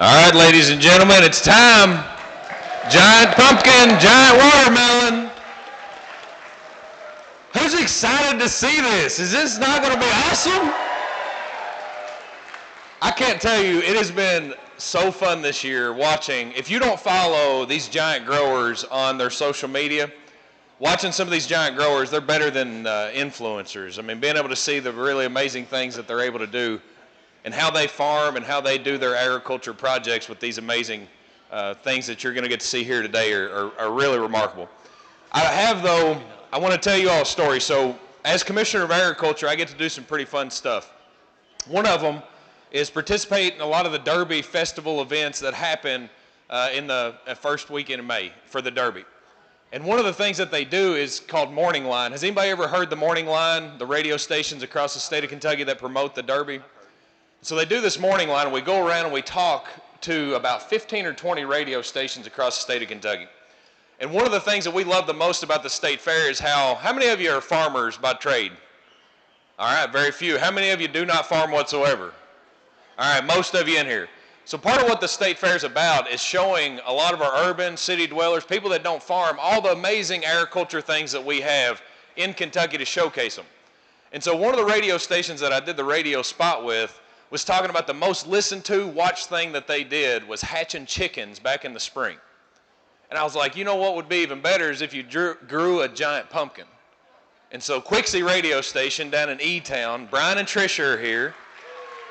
All right, ladies and gentlemen, it's time. Giant pumpkin, giant watermelon. Who's excited to see this? Is this not going to be awesome? I can't tell you, it has been so fun this year watching. If you don't follow these giant growers on their social media, watching some of these giant growers, they're better than influencers. I mean, being able to see the really amazing things that they're able to do and how they farm and how they do their agriculture projects with these amazing things that you're going to get to see here today are really remarkable. I want to tell you all a story. So as Commissioner of Agriculture, I get to do some pretty fun stuff. One of them is participate in a lot of the Derby festival events that happen in the first weekend of May for the Derby. And one of the things that they do is called Morning Line. Has anybody ever heard the Morning Line, the radio stations across the state of Kentucky that promote the Derby? So they do this Morning Line, and we go around and we talk to about 15 or 20 radio stations across the state of Kentucky. And one of the things that we love the most about the state fair is how many of you are farmers by trade? All right, very few. How many of you do not farm whatsoever? All right, most of you in here. So part of what the state fair is about is showing a lot of our urban city dwellers, people that don't farm, all the amazing agriculture things that we have in Kentucky to showcase them. And so one of the radio stations that I did the radio spot with was talking about the most listened to, watched thing that they did was hatching chickens back in the spring. And I was like, you know what would be even better is if you grew a giant pumpkin. And so Quixie radio station down in E-Town, Brian and Tricia are here.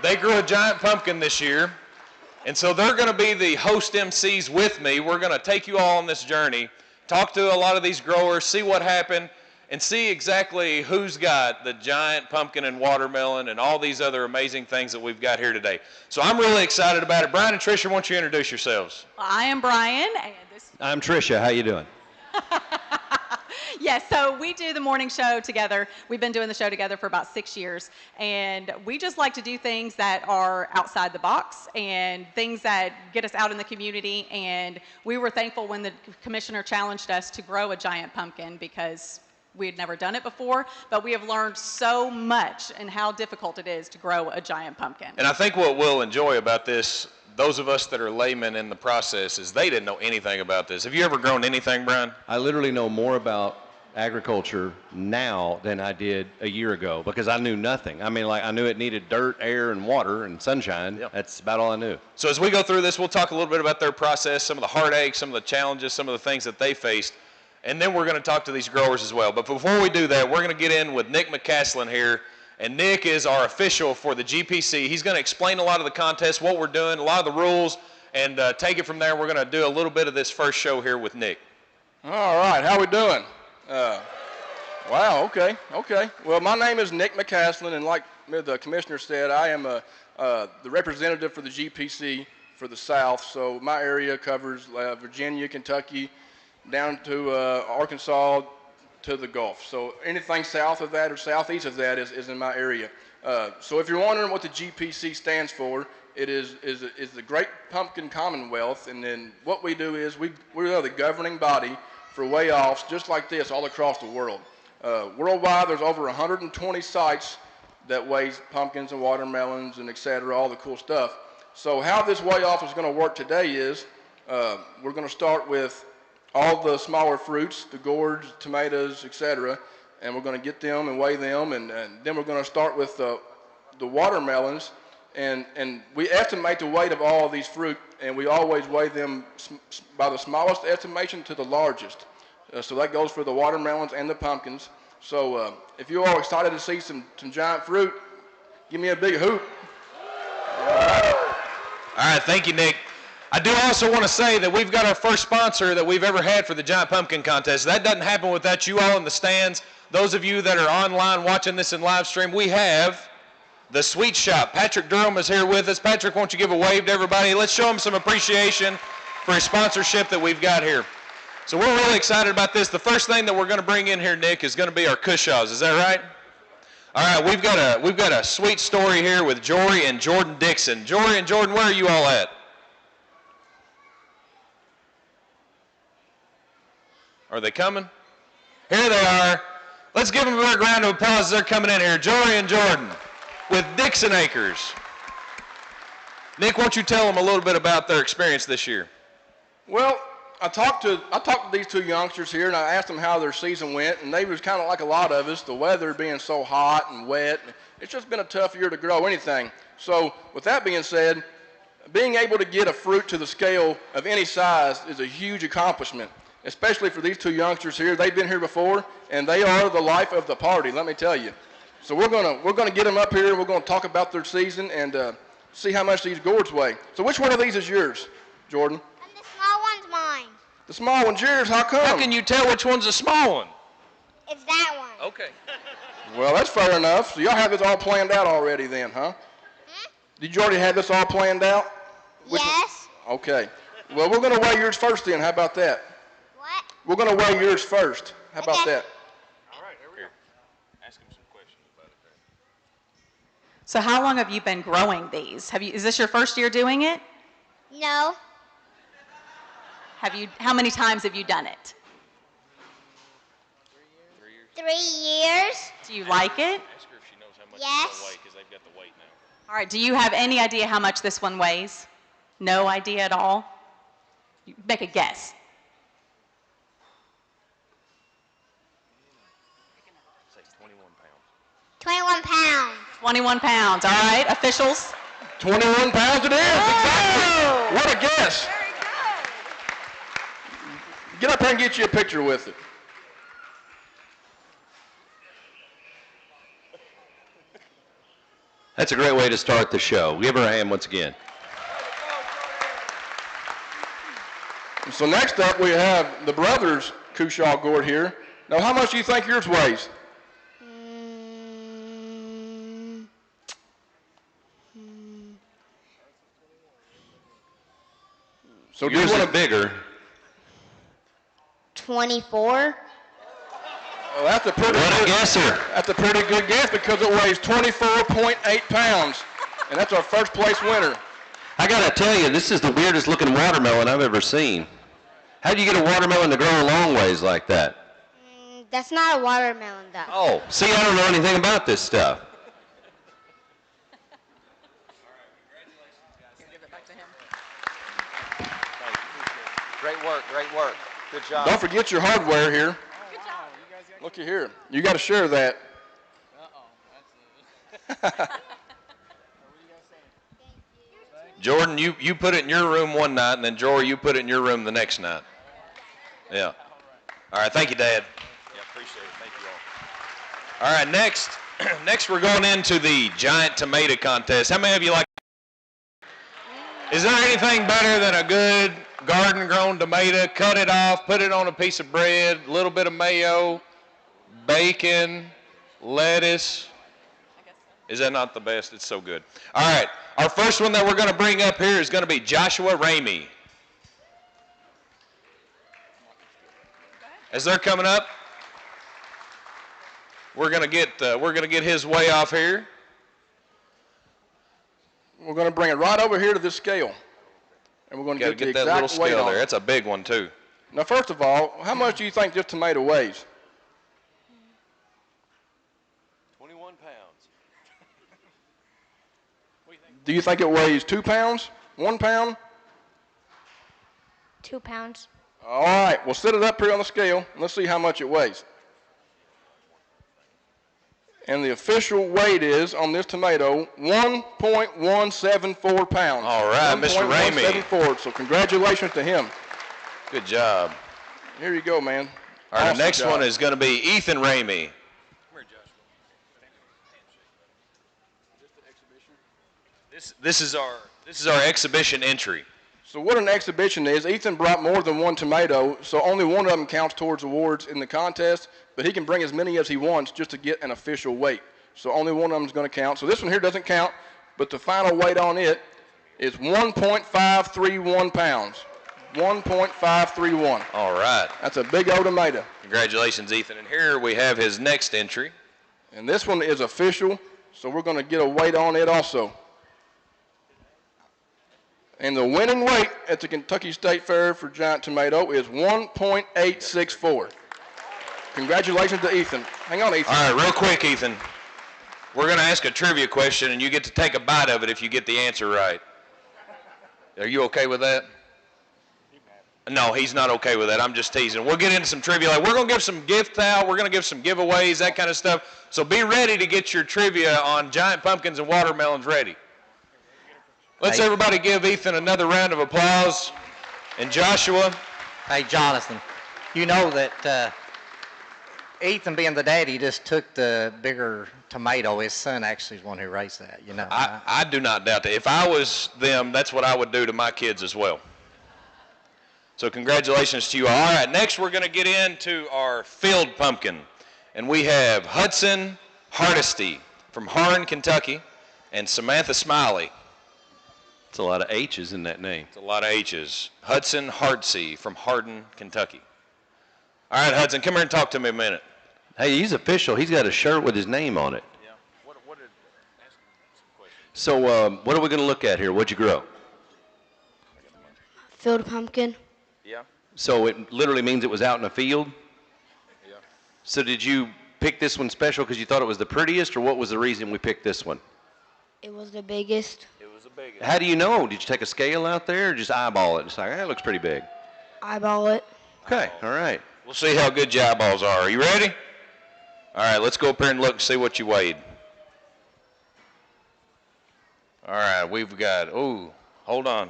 They grew a giant pumpkin this year. And so they're going to be the host MCs with me. We're going to take you all on this journey, talk to a lot of these growers, see what happened, and see exactly who's got the giant pumpkin and watermelon and all these other amazing things that we've got here today. So I'm really excited about it. Brian and Tricia, why don't you introduce yourselves? Well, I am Brian. And I'm Tricia. How you doing? Yes, so we do the morning show together. We've been doing the show together for about 6 years, and we just like to do things that are outside the box and things that get us out in the community. And we were thankful when the commissioner challenged us to grow a giant pumpkin because we had never done it before, but we have learned so much and how difficult it is to grow a giant pumpkin. And I think what we'll enjoy about this, those of us that are laymen in the process, is they didn't know anything about this. Have you ever grown anything, Brian? I literally know more about agriculture now than I did a year ago because I knew nothing. I mean, like I knew it needed dirt, air, and water and sunshine. Yep. That's about all I knew. So as we go through this, we'll talk a little bit about their process, some of the heartaches, some of the challenges, some of the things that they faced. And then we're going to talk to these growers as well. But before we do that, we're going to get in with Nick McCaslin here. And Nick is our official for the GPC. He's going to explain a lot of the contest, what we're doing, a lot of the rules, and take it from there. We're going to do a little bit of this first show here with Nick. All right, how we doing? Wow, okay. Well, my name is Nick McCaslin, and like the commissioner said, I am the representative for the GPC for the South. So my area covers Virginia, Kentucky, down to Arkansas, to the Gulf. So anything south of that or southeast of that is in my area. So if you're wondering what the GPC stands for, it is the Great Pumpkin Commonwealth, and then what we do is we are the governing body for weigh-offs just like this all across the world. Worldwide, there's over 120 sites that weigh pumpkins and watermelons and et cetera, all the cool stuff. So how this weigh-off is going to work today is we're going to start with all the smaller fruits, the gourds, tomatoes, et cetera, and we're going to get them and weigh them, and then we're going to start with the watermelons, and we estimate the weight of all of these fruit, and we always weigh them by the smallest estimation to the largest. So that goes for the watermelons and the pumpkins. So if you're all excited to see some giant fruit, give me a big hoot. All right, thank you, Nick. I do also want to say that we've got our first sponsor that we've ever had for the Giant Pumpkin Contest. That doesn't happen without you all in the stands. Those of you that are online watching this in live stream, we have the Sweet Shop. Patrick Durham is here with us. Patrick, won't you give a wave to everybody? Let's show him some appreciation for his sponsorship that we've got here. So we're really excited about this. The first thing that we're going to bring in here, Nick, is going to be our kushaws. Is that right? All right, we've got a sweet story here with Jory and Jordan Dixon. Jory and Jordan, where are you all at? Are they coming? Here they are. Let's give them a big round of applause as they're coming in here. Jory and Jordan with Dixon Acres. Nick, won't you tell them a little bit about their experience this year? Well, I talked to these two youngsters here, and I asked them how their season went, and they was kind of like a lot of us, the weather being so hot and wet. It's just been a tough year to grow anything. So with that being said, being able to get a fruit to the scale of any size is a huge accomplishment, especially for these two youngsters here. They've been here before, and they are the life of the party, let me tell you. So we're gonna get them up here, and we're gonna talk about their season and see how much these gourds weigh. So which one of these is yours, Jordan? And the small one's mine. The small one's yours. How come? How can you tell which one's the small one? It's that one. Okay. Well, that's fair enough. So y'all have this all planned out already then, huh? Did you already have this all planned out? Yes. Okay. Well, we're going to weigh yours first then. How about that? What? We're going to weigh yours first. How about Okay. that? All right, here we go. Ask him some questions about it. So how long have you been growing these? Is this your first year doing it? No. How many times have you done it? 3 years. Do you like it? Ask her if she knows how much Yes. it's going to weigh, because they've got the weight now. All right, do you have any idea how much this one weighs? No idea at all? You make a guess. Say 21 pounds. 21 pounds. 21 pounds, all right, officials? 21 pounds it is. Exactly. What a guess. Very good. Get up here and get you a picture with it. That's a great way to start the show. Give her a hand once again. So next up we have the brothers kushaw gourd here. Now how much do you think yours weighs? So do you Yours want is bigger. 24. Well, that's a pretty What a good, guesser. that's a pretty good guess because it weighs 24.8 pounds, and that's our first place winner. I got to tell you, this is the weirdest looking watermelon I've ever seen. How do you get a watermelon to grow a long ways like that? That's not a watermelon, though. Oh, see, I don't know anything about this stuff. Great work, great work. Good job. Don't forget your hardware here. Looky here. You got to share that. Jordan, you put it in your room one night, and then Jory, you put it in your room the next night. Yeah. All right, thank you, Dad. Yeah, appreciate it. Thank you all. All right, next we're going into the giant tomato contest. How many of you like? Is there anything better than a good garden-grown tomato? Cut it off, put it on a piece of bread, a little bit of mayo, bacon, lettuce. Is that not the best? It's so good. All right, our first one that we're going to bring up here is going to be Joshua Ramey. As they're coming up, we're going to get his way off here. We're going to bring it right over here to this scale, and we're going to get the that little exact weight scale on there. it. That's a big one too. Now, first of all, how much do you think this tomato weighs? 21 pounds. Do you think it weighs 2 pounds? 1 pound? 2 pounds. All right, we'll set it up here on the scale, and let's see how much it weighs. And the official weight is, on this tomato, 1.174 pounds. All right, Mr. Ramey. 1.174, so congratulations to him. Good job. Here you go, man. All right, Awesome the next job. one is going to be Ethan Ramey. This is our exhibition entry. So what an exhibition is, Ethan brought more than one tomato, so only one of them counts towards awards in the contest, but he can bring as many as he wants just to get an official weight. So only one of them is going to count. So this one here doesn't count, but the final weight on it is 1.531 pounds. 1.531. All right. That's a big old tomato. Congratulations, Ethan. And here we have his next entry. And this one is official, so we're going to get a weight on it also. And the winning weight at the Kentucky State Fair for giant tomato is 1.864. Congratulations to Ethan. Hang on, Ethan. All right, real quick, Ethan. We're going to ask a trivia question, and you get to take a bite of it if you get the answer right. Are you okay with that? No, he's not okay with that. I'm just teasing. We'll get into some trivia. We're going to give some gift out. We're going to give some giveaways, that kind of stuff. So be ready to get your trivia on giant pumpkins and watermelons ready. Let's everybody give Ethan another round of applause. And Joshua. Hey, Jonathan, you know that Ethan, being the daddy, just took the bigger tomato. His son actually is the one who raised that, you know. I do not doubt that. If I was them, that's what I would do to my kids as well. So congratulations to you all. All right, next we're going to get into our field pumpkin. And we have Hudson Hardesty from Harn, Kentucky, and Samantha Smiley. It's a lot of H's in that name. It's a lot of H's. Hudson Hardesty from Hardin, Kentucky. All right, Hudson, come here and talk to me a minute. Hey, he's official. He's got a shirt with his name on it. Yeah. What did, ask him some questions. So what are we going to look at here? What'd you grow? Field pumpkin. Yeah. So it literally means it was out in a field? Yeah. So did you pick this one special because you thought it was the prettiest, or what was the reason we picked this one? It was the biggest. It was the biggest. How do you know? Did you take a scale out there or just eyeball it? It's like, it looks pretty big. Eyeball it. Okay, all right. We'll see how good your eyeballs are. Are you ready? All right, let's go up here and look and see what you weighed. All right, we've got, hold on.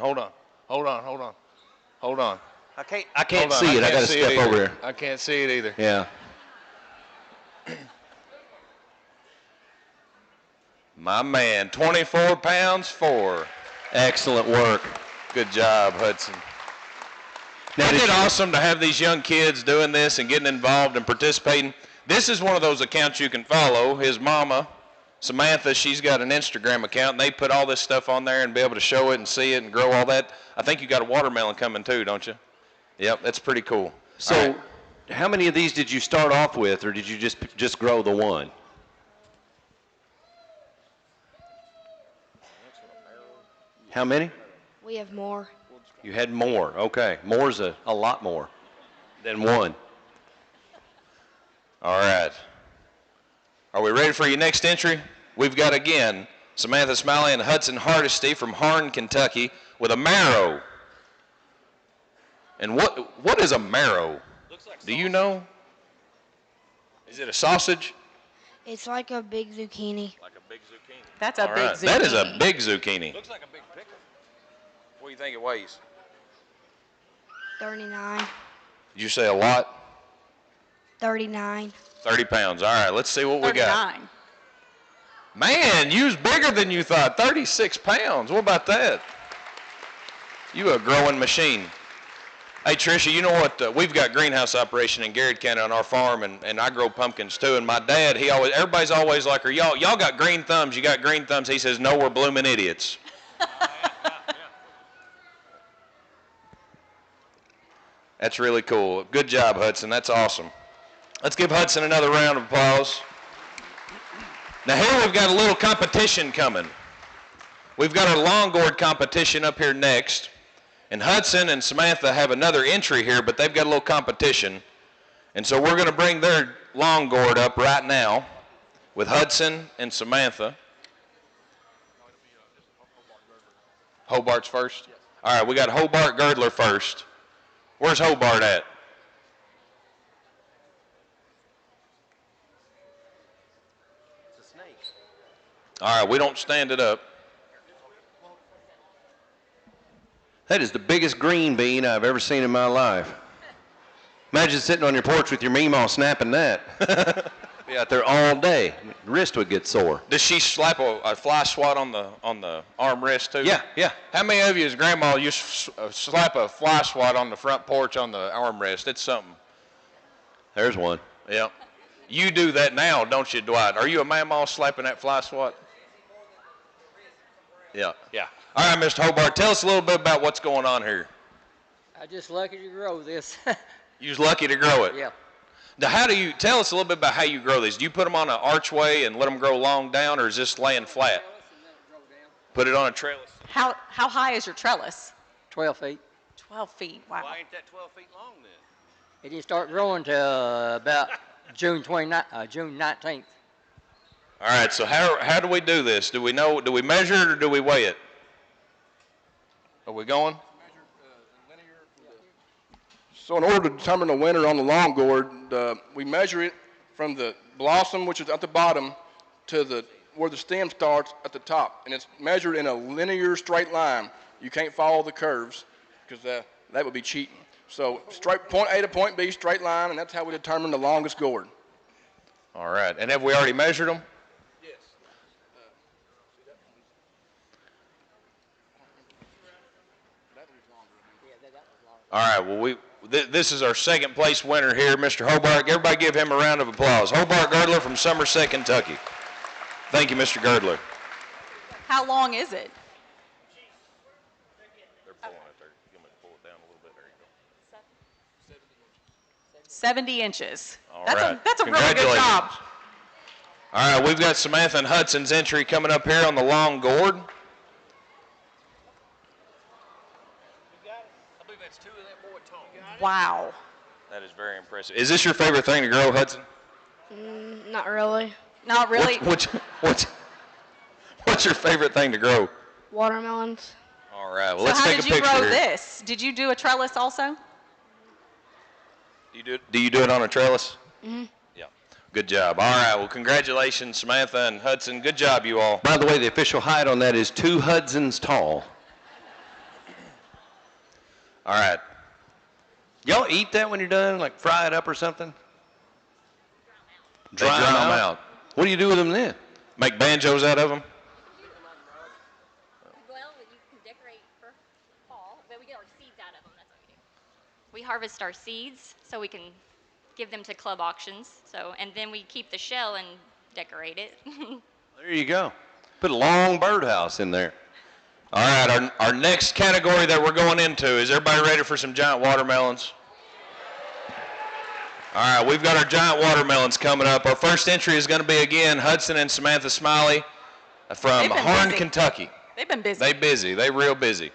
I can't see it. I got to step over here. I can't see it either. Yeah. My man, 24 pounds, 4. Excellent work. Good job, Hudson. Now, Isn't it awesome to have these young kids doing this and getting involved and participating? This is one of those accounts you can follow. His mama, Samantha, she's got an Instagram account, and they put all this stuff on there and be able to show it and see it and grow all that. I think you got a watermelon coming too, don't you? Yep, that's pretty cool. So how many of these did you start off with, or did you just grow the one? How many? We have more. You had more. Okay. More's a lot more than one. All right. Are we ready for your next entry? We've got, again, Samantha Smiley and Hudson Hardesty from Harn, Kentucky, with a marrow. And what is a marrow? Do you know? Is it a sausage? It's like a big zucchini. Like a big zucchini. That's a All big right. zucchini. That is a big zucchini. Looks like a big pickle. What do you think it weighs? 39. Did you say a lot? 39. 30 pounds. All right, let's see what we got. 39. Man, you was bigger than you thought. 36 pounds. What about that? You a growing machine. Hey, Tricia, you know what? We've got greenhouse operation in Garrett County on our farm, and I grow pumpkins too. And my dad, everybody's always like, y'all got green thumbs. You got green thumbs. He says, no, we're blooming idiots. That's really cool. Good job, Hudson. That's awesome. Let's give Hudson another round of applause. Now here we've got a little competition coming. We've got our long gourd competition up here next. And Hudson and Samantha have another entry here, but they've got a little competition. And so we're going to bring their long gourd up right now with Hudson and Samantha. Hobart's first? All right, we got Hobart Girdler first. Where's Hobart at? It's a snake. All right, we don't stand it up. That is the biggest green bean I've ever seen in my life. Imagine sitting on your porch with your meemaw snapping that. Be out there all day. Wrist would get sore. Does she slap a fly swat on the arm rest too? Yeah. How many of you, as grandma, used to slap a fly swat on the front porch on the arm rest? It's something. There's one. Yeah. You do that now, don't you, Dwight? Are you a mamaw slapping that fly swat? Yeah. All right, Mr. Hobart, tell us a little bit about what's going on here. I just lucky to grow this. You was lucky to grow it. Yeah. Now, tell us a little bit about how you grow these? Do you put them on an archway and let them grow long down, or is this laying flat? Put it on a trellis. How high is your trellis? 12 feet. 12 feet. Wow. Why ain't that 12 feet long then? It didn't start growing till about June 19th. All right, so how do we do this? Do we measure it or do we weigh it? Are we going? So in order to determine the winner on the long gourd, we measure it from the blossom, which is at the bottom, to where the stem starts at the top. And it's measured in a linear straight line. You can't follow the curves because that would be cheating. So straight point A to point B, straight line, and that's how we determine the longest gourd. All right. And have we already measured them? Yes. All right. Well, this is our second place winner here, Mr. Hobart. Everybody give him a round of applause. Hobart Girdler from Somerset, Kentucky. Thank you, Mr. Girdler. How long is it? They're pulling it there. You want me to pull it down a little bit? There you go. 70 inches. All That's right. that's a really good Congratulations. job. All right, we've got Samantha and Hudson's entry coming up here on the long gourd. Wow. That is very impressive. Is this your favorite thing to grow, Hudson? Not really. Not really. What's your favorite thing to grow? Watermelons. All right, well, So let's how take a did you picture grow here. this? Did you do a trellis also? Do you do it on a trellis? Mm-hmm. Yeah. Good job. All right, well, congratulations, Samantha and Hudson. Good job, you all. By the way, the official height on that is 2 Hudsons tall. All right. Y'all eat that when you're done, like fry it up or something? Dry them out. What do you do with them then? Make banjos out of them? Well, you can decorate for fall, but we get our seeds out of them. That's what we do. We harvest our seeds so we can give them to club auctions. And then we keep the shell and decorate it. There you go. Put a long birdhouse in there. All right, our next category that we're going into, is everybody ready for some giant watermelons? All right, we've got our giant watermelons coming up. Our first entry is going to be, again, Hudson and Samantha Smiley from Harn, Kentucky. They've been busy. They busy. They real busy.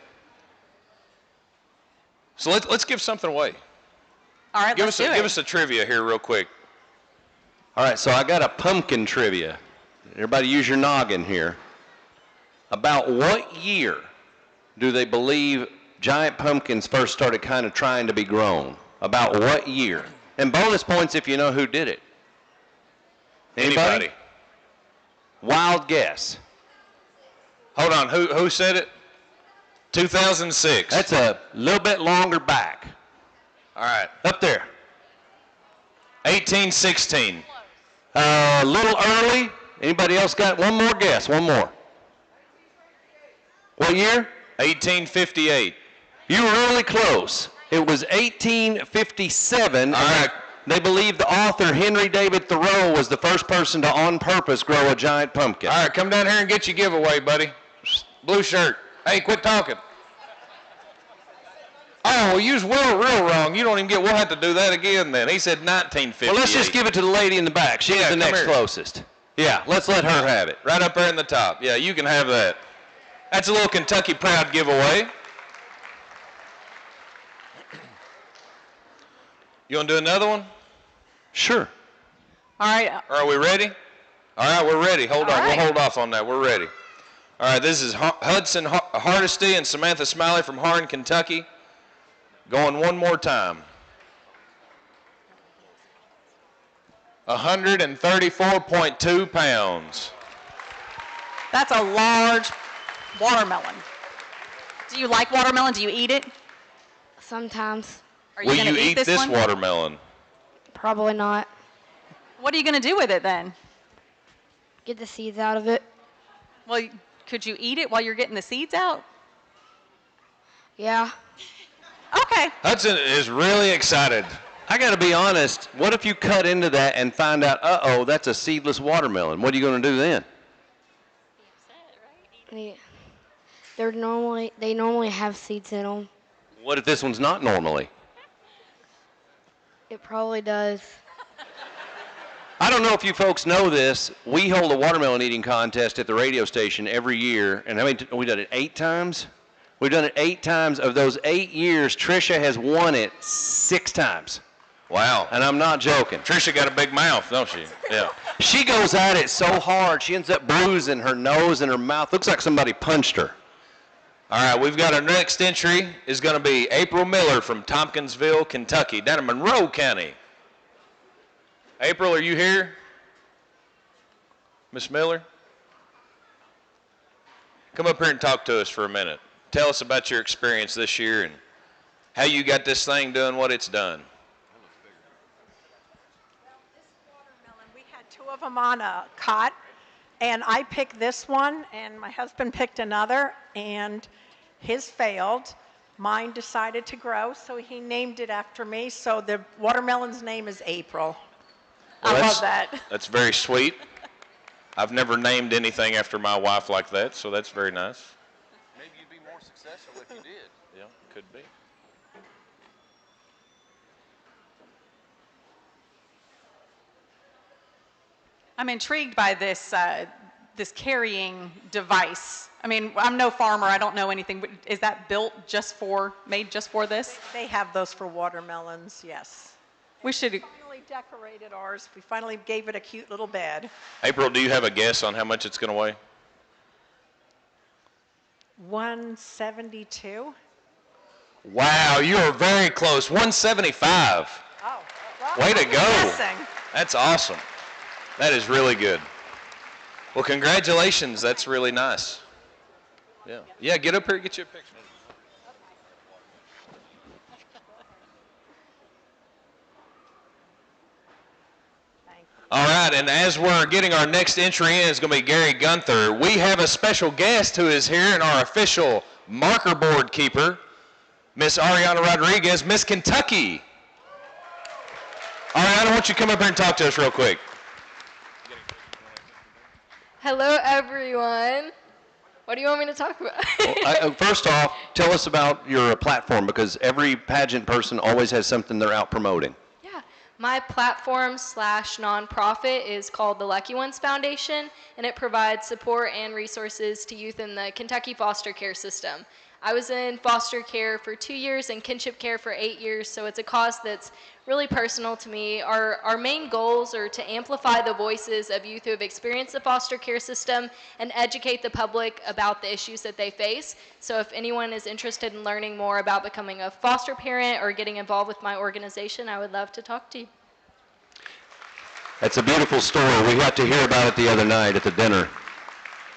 So let's give something away. All right, Give let's us a trivia here real quick. All right, so I got a pumpkin trivia. Everybody use your noggin here. About what year do they believe giant pumpkins first started kind of trying to be grown? About what year? And bonus points if you know who did it. Anybody? Wild guess. Hold on, who said it? 2006. That's a little bit longer back. All right. Up there. 1816. A little early. Anybody else got one more guess? One more. What year? 1858. You were really close. It was 1857. All right. They believe the author, Henry David Thoreau, was the first person to on purpose grow a giant pumpkin. All right, come down here and get your giveaway, buddy. Blue shirt. Hey, quit talking. Oh, well, you was real wrong. You don't even get, we'll have to do that again then. He said 1958. Well, let's just give it to the lady in the back. She's the next closest. Yeah, let's let her have it. Right up there in the top. Yeah, you can have that. That's a little Kentucky Proud giveaway. You want to do another one? Sure. All right. Are we ready? All right, we're ready. Hold on. All right. We'll hold off on that. We're ready. All right, this is Hudson Hardesty and Samantha Smiley from Harn, Kentucky. Going one more time. 134.2 pounds. That's a large watermelon. Do you like watermelon? Do you eat it? Sometimes. Are you Will going you to eat eat this one? watermelon? Probably not. What are you going to do with it then? Get the seeds out of it. Well, could you eat it while you're getting the seeds out? Yeah. Okay. Hudson is really excited. I got to be honest. What if you cut into that and find out, uh-oh, that's a seedless watermelon? What are you going to do then? They normally have seeds in them. What if this one's not normally? It probably does. I don't know if you folks know this. We hold a watermelon eating contest at the radio station every year. And how many we done it 8 times? We've done it 8 times. Of those 8 years, Trisha has won it 6 times. Wow. And I'm not joking. Trisha got a big mouth, don't she? Yeah. She goes at it so hard, she ends up bruising her nose and her mouth. Looks like somebody punched her. All right, we've got our next entry is going to be April Miller from Tompkinsville, Kentucky, down in Monroe County. April, are you here? Miss Miller? Come up here and talk to us for a minute. Tell us about your experience this year and how you got this thing doing what it's done. We had 2 of them on a cot, and I picked this one, and my husband picked another, and his failed. Mine decided to grow, so he named it after me. So the watermelon's name is April. Well, I love that. That's very sweet. I've never named anything after my wife like that, so that's very nice. Maybe you'd be more successful if you did. Yeah, could be. I'm intrigued by this this carrying device. I mean, I'm no farmer. I don't know anything. But is that made just for this? They have those for watermelons, yes. We should. We finally decorated ours. We finally gave it a cute little bed. April, do you have a guess on how much it's going to weigh? 172. Wow, you are very close. 175. Oh, well, Way to I'm go. guessing. That's awesome. That is really good. Well, congratulations. That's really nice. Yeah. Yeah, get up here and get you a picture. All right, and as we're getting our next entry in, it's going to be Gary Gunther. We have a special guest who is here, and our official marker board keeper, Miss Ariana Rodriguez, Miss Kentucky. Ariana, why don't you come up here and talk to us real quick? Hello, everyone. What do you want me to talk about? Well, first off, tell us about your platform, because every pageant person always has something they're out promoting. Yeah, my platform / nonprofit is called the Lucky Ones Foundation, and it provides support and resources to youth in the Kentucky foster care system. I was in foster care for 2 years and kinship care for 8 years, so it's a cause that's really personal to me. Our main goals are to amplify the voices of youth who have experienced the foster care system and educate the public about the issues that they face. So if anyone is interested in learning more about becoming a foster parent or getting involved with my organization, I would love to talk to you. That's a beautiful story. We got to hear about it the other night at the dinner.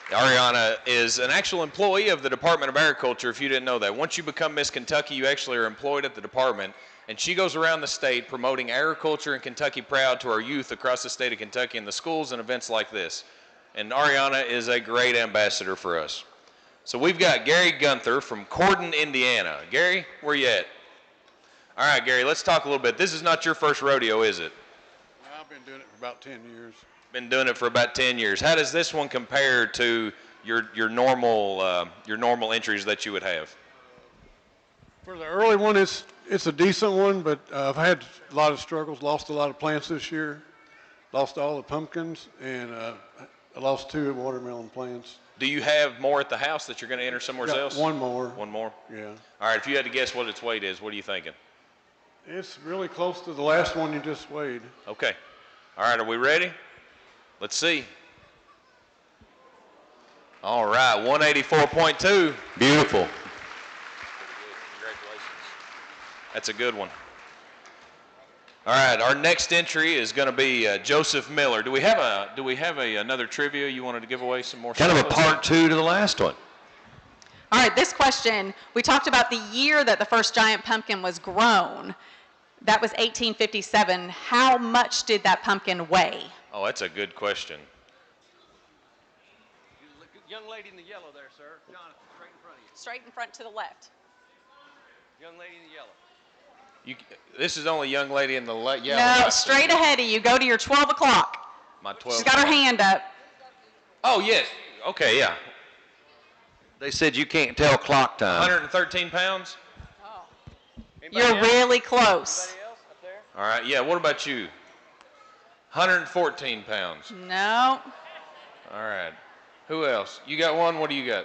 Ariana is an actual employee of the Department of Agriculture, if you didn't know that. Once you become Miss Kentucky, you actually are employed at the department, and she goes around the state promoting agriculture and Kentucky Proud to our youth across the state of Kentucky in the schools and events like this. And Ariana is a great ambassador for us. So we've got Gary Gunther from Corden, Indiana. Gary, where you at? All right, Gary, let's talk a little bit. This is not your first rodeo, is it? Well, I've been doing it for about 10 years. Been doing it for about 10 years. How does this one compare to your normal entries that you would have? For the early one, it's a decent one, but I've had a lot of struggles, lost a lot of plants this year, lost all the pumpkins, and I lost 2 watermelon plants. Do you have more at the house that you're going to enter somewhere else? One more. One more? Yeah. All right, if you had to guess what its weight is, what are you thinking? It's really close to the last one you just weighed. Okay. All right, are we ready? Let's see. All right, 184.2. Beautiful. Congratulations. That's a good one. All right, our next entry is going to be Joseph Miller. Do we have another trivia you wanted to give away some more? Kind of a part 2 to the last one. All right, this question, we talked about the year that the first giant pumpkin was grown. That was 1857. How much did that pumpkin weigh? Oh, that's a good question. Young lady in the yellow there, sir. Jonathan, straight in front of you. Straight in front to the left. Young lady in the yellow. This is only young lady in the yellow. No, straight ahead of you. Go to your 12 o'clock. My 12. She's got her hand up. Oh, yes. Okay, yeah. They said you can't tell clock time. 113 pounds? You're really close. All right, yeah, what about you? 114 pounds. No. All right. Who else? You got one? What do you got?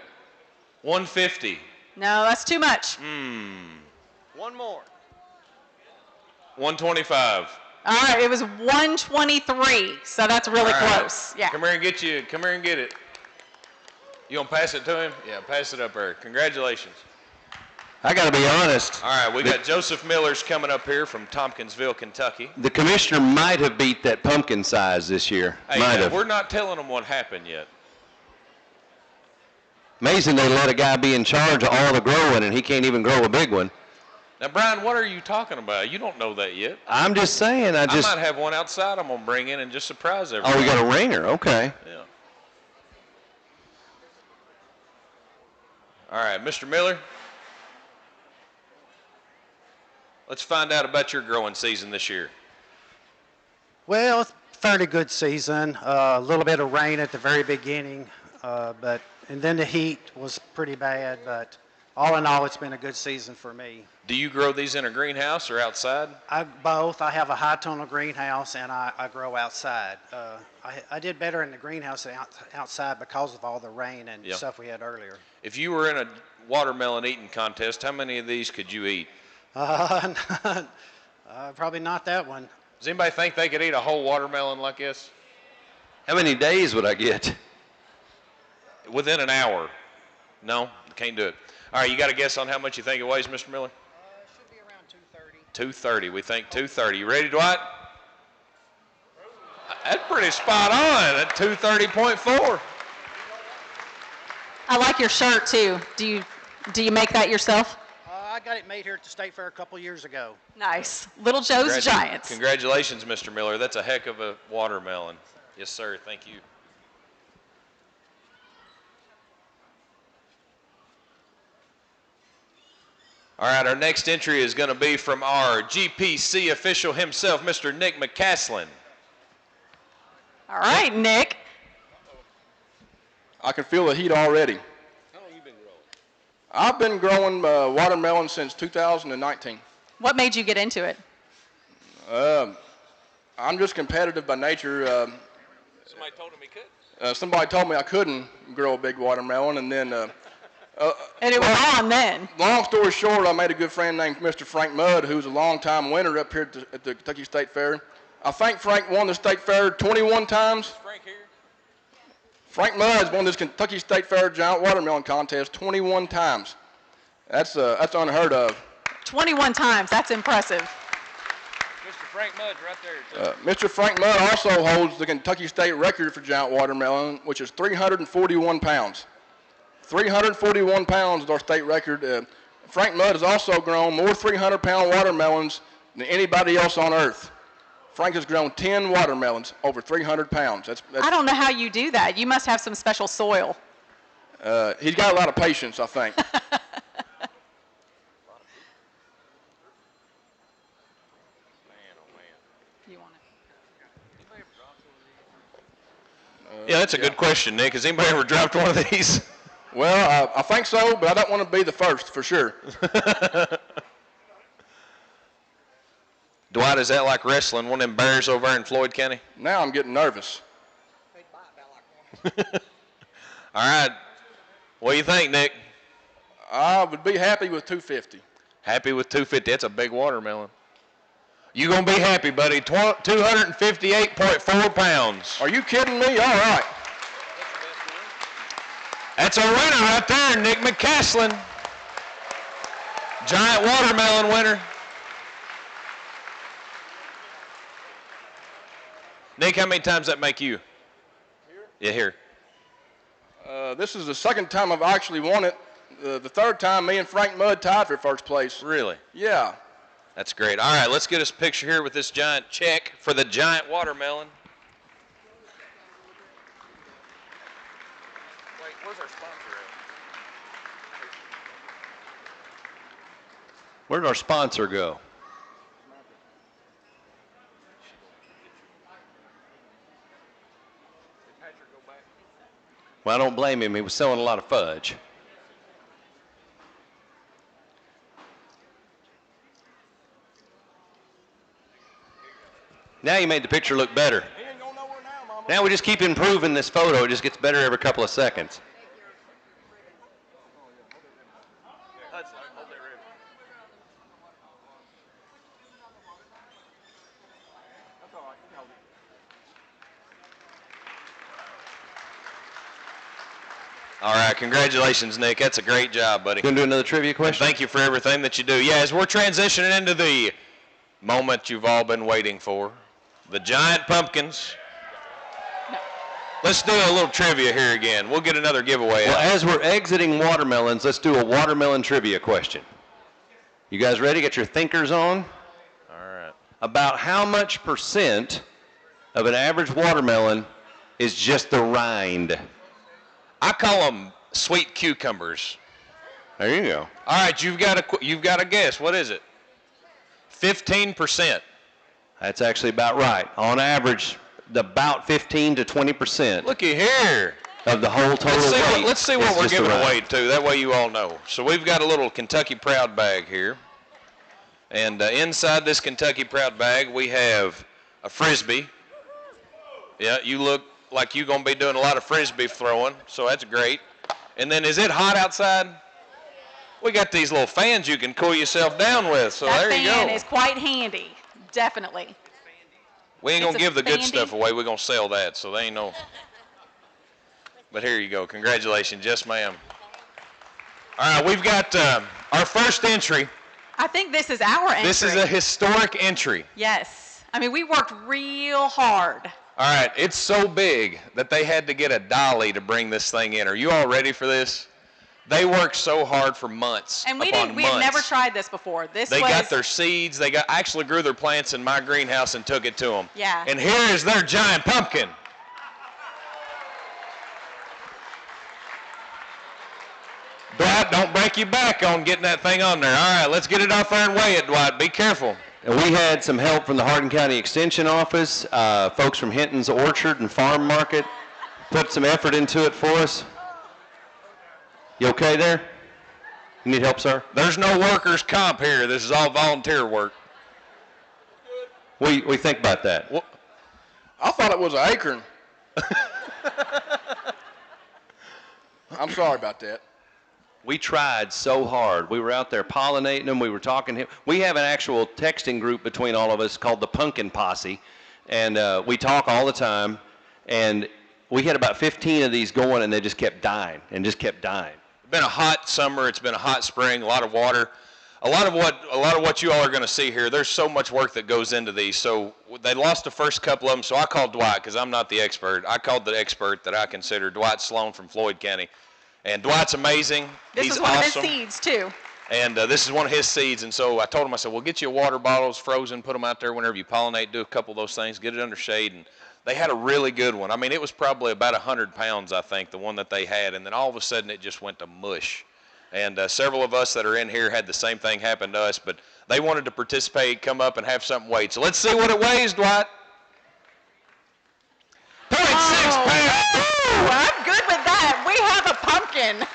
150. No, that's too much. One more. 125. All right, it was 123, so that's really close. Yeah. Come here and get it. You gonna pass it to him? Yeah, pass it up there. Congratulations. I got to be honest. All right, we got Joseph Miller's coming up here from Tompkinsville, Kentucky. The commissioner might have beat that pumpkin size this year. Hey, might now, have. we're not telling them what happened yet. Amazing they let a guy be in charge of all the growing and he can't even grow a big one. Now, Brian, what are you talking about? You don't know that yet. I'm just saying. I might have one outside I'm going to bring in and just surprise everyone. Oh, we got a ringer. Okay. Yeah. All right, Mr. Miller. Let's find out about your growing season this year. Well, fairly good season. A little bit of rain at the very beginning, and then the heat was pretty bad. But all in all, it's been a good season for me. Do you grow these in a greenhouse or outside? Both. I have a high tunnel greenhouse and I grow outside. I did better in the greenhouse than outside because of all the rain and stuff we had earlier. If you were in a watermelon eating contest, how many of these could you eat? Probably not that one. Does anybody think they could eat a whole watermelon like this? How many days would I get? Within an hour. No, can't do it. All right, you got a guess on how much you think it weighs, Mr. Miller? It should be around 230. 230. We think 230. You ready, Dwight? That's pretty spot on at 230.4. I like your shirt too. Do you make that yourself? I got it made here at the State Fair a couple years ago. Nice. Little Joe's Giants. Congratulations, Mr. Miller. That's a heck of a watermelon. Yes, sir. Thank you. All right, our next entry is going to be from our GPC official himself, Mr. Nick McCaslin. All right, Nick. I can feel the heat already. I've been growing watermelon since 2019. What made you get into it? I'm just competitive by nature. Somebody told him he could. Somebody told me I couldn't grow a big watermelon, and then. And it was on then. Long story short, I made a good friend named Mr. Frank Mudd, who's a longtime winner up here at the Kentucky State Fair. I think Frank won the State Fair 21 times. Frank here? Frank Mudd won this Kentucky State Fair giant watermelon contest 21 times. That's unheard of. 21 times. That's impressive. Mr. Frank Mudd's right there. Mr. Frank Mudd also holds the Kentucky State record for giant watermelon, which is 341 pounds. 341 pounds is our state record. Frank Mudd has also grown more 300-pound watermelons than anybody else on earth. Frank has grown 10 watermelons over 300 pounds. I don't know how you do that. You must have some special soil. He's got a lot of patience, I think. Yeah, that's a good question, Nick. Has anybody ever dropped one of these? Well, I think so, but I don't want to be the first, for sure. Dwight, is that like wrestling, one of them bears over in Floyd County? Now I'm getting nervous. All right. What do you think, Nick? I would be happy with 250. Happy with 250. That's a big watermelon. You going to be happy, buddy. 258.4 pounds. Are you kidding me? All right. That's our winner right there, Nick McCaslin. Giant watermelon winner. Nick, how many times that make you? Here? Yeah, here. This is the second time I've actually won it. The third time, me and Frank Mudd tied for first place. Really? Yeah. That's great. All right, let's get us a picture here with this giant check for the giant watermelon. Wait, where's our sponsor at? Where did our sponsor go? Well, I don't blame him. He was selling a lot of fudge. Now you made the picture look better. Now we just keep improving this photo. It just gets better every couple of seconds. All right, congratulations, Nick. That's a great job, buddy. Going to do another trivia question? And thank you for everything that you do. Yeah, as we're transitioning into the moment you've all been waiting for, the giant pumpkins. Let's do a little trivia here again. We'll get another giveaway. Well, as we're exiting watermelons, let's do a watermelon trivia question. You guys ready? Get your thinkers on. All right. About how much percent of an average watermelon is just the rind? I call them sweet cucumbers. There you go. All right, you've got a guess. What is it? 15%. That's actually about right. On average, about 15 to 20%. Looky here. Of the whole total weight. Let's see what we're giving away to. That way you all know. So we've got a little Kentucky Proud bag here. And inside this Kentucky Proud bag, we have a Frisbee. Yeah, you look like you're going to be doing a lot of Frisbee throwing, so that's great. And then is it hot outside? We got these little fans you can cool yourself down with, so there you go. That fan is quite handy, definitely. We ain't going to give the good stuff away. We're going to sell that, so they ain't no. But here you go. Congratulations. Yes, ma'am. All right, we've got our first entry. I think this is our entry. This is a historic entry. Yes. I mean, we worked real hard. All right, it's so big that they had to get a dolly to bring this thing in. Are you all ready for this? They worked so hard for months. And we had never tried this before. They got their seeds. I actually grew their plants in my greenhouse and took it to them. Yeah. And here is their giant pumpkin. Dwight, don't break your back on getting that thing on there. All right, let's get it off there and weigh it, Dwight. Be careful. And we had some help from the Hardin County Extension Office, folks from Hinton's Orchard and Farm Market put some effort into it for us. You okay there? You need help, sir? There's no workers' comp here. This is all volunteer work. What do you think about that? Well, I thought it was an acorn. I'm sorry about that. We tried so hard. We were out there pollinating them. We were talking to him. We have an actual texting group between all of us called the Pumpkin Posse, and we talk all the time. And we had about 15 of these going, and they just kept dying and just kept dying. It's been a hot summer. It's been a hot spring. A lot of water. A lot of what you all are going to see here. There's so much work that goes into these. So they lost the first couple of them. So I called Dwight because I'm not the expert. I called the expert that I consider, Dwight Sloan from Floyd County. And Dwight's amazing. This is one of his seeds, too. And this is one of his seeds. And so I told him, I said, well, get you a water bottle. It's frozen. Put them out there whenever you pollinate. Do a couple of those things. Get it under shade. And they had a really good one. I mean, it was probably about 100 pounds, I think, the one that they had. And then all of a sudden, it just went to mush. And several of us that are in here had the same thing happen to us. But they wanted to participate, come up, and have something weighed. So let's see what it weighs, Dwight. 0.6 pounds. I'm good with that. We have a pumpkin.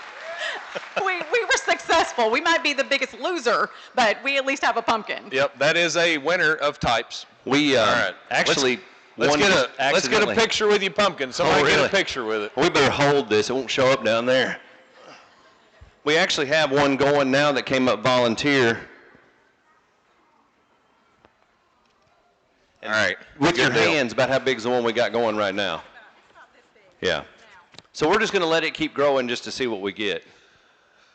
we were successful. We might be the biggest loser, but we at least have a pumpkin. Yep, that is a winner of types. We all right. actually let's get a picture with your pumpkin. Somebody really? Get a picture with it. We better hold this. It won't show up down there. We actually have one going now that came up volunteer. All right. With your hands, about how big is the one we got going right now? Yeah. So we're just going to let it keep growing just to see what we get.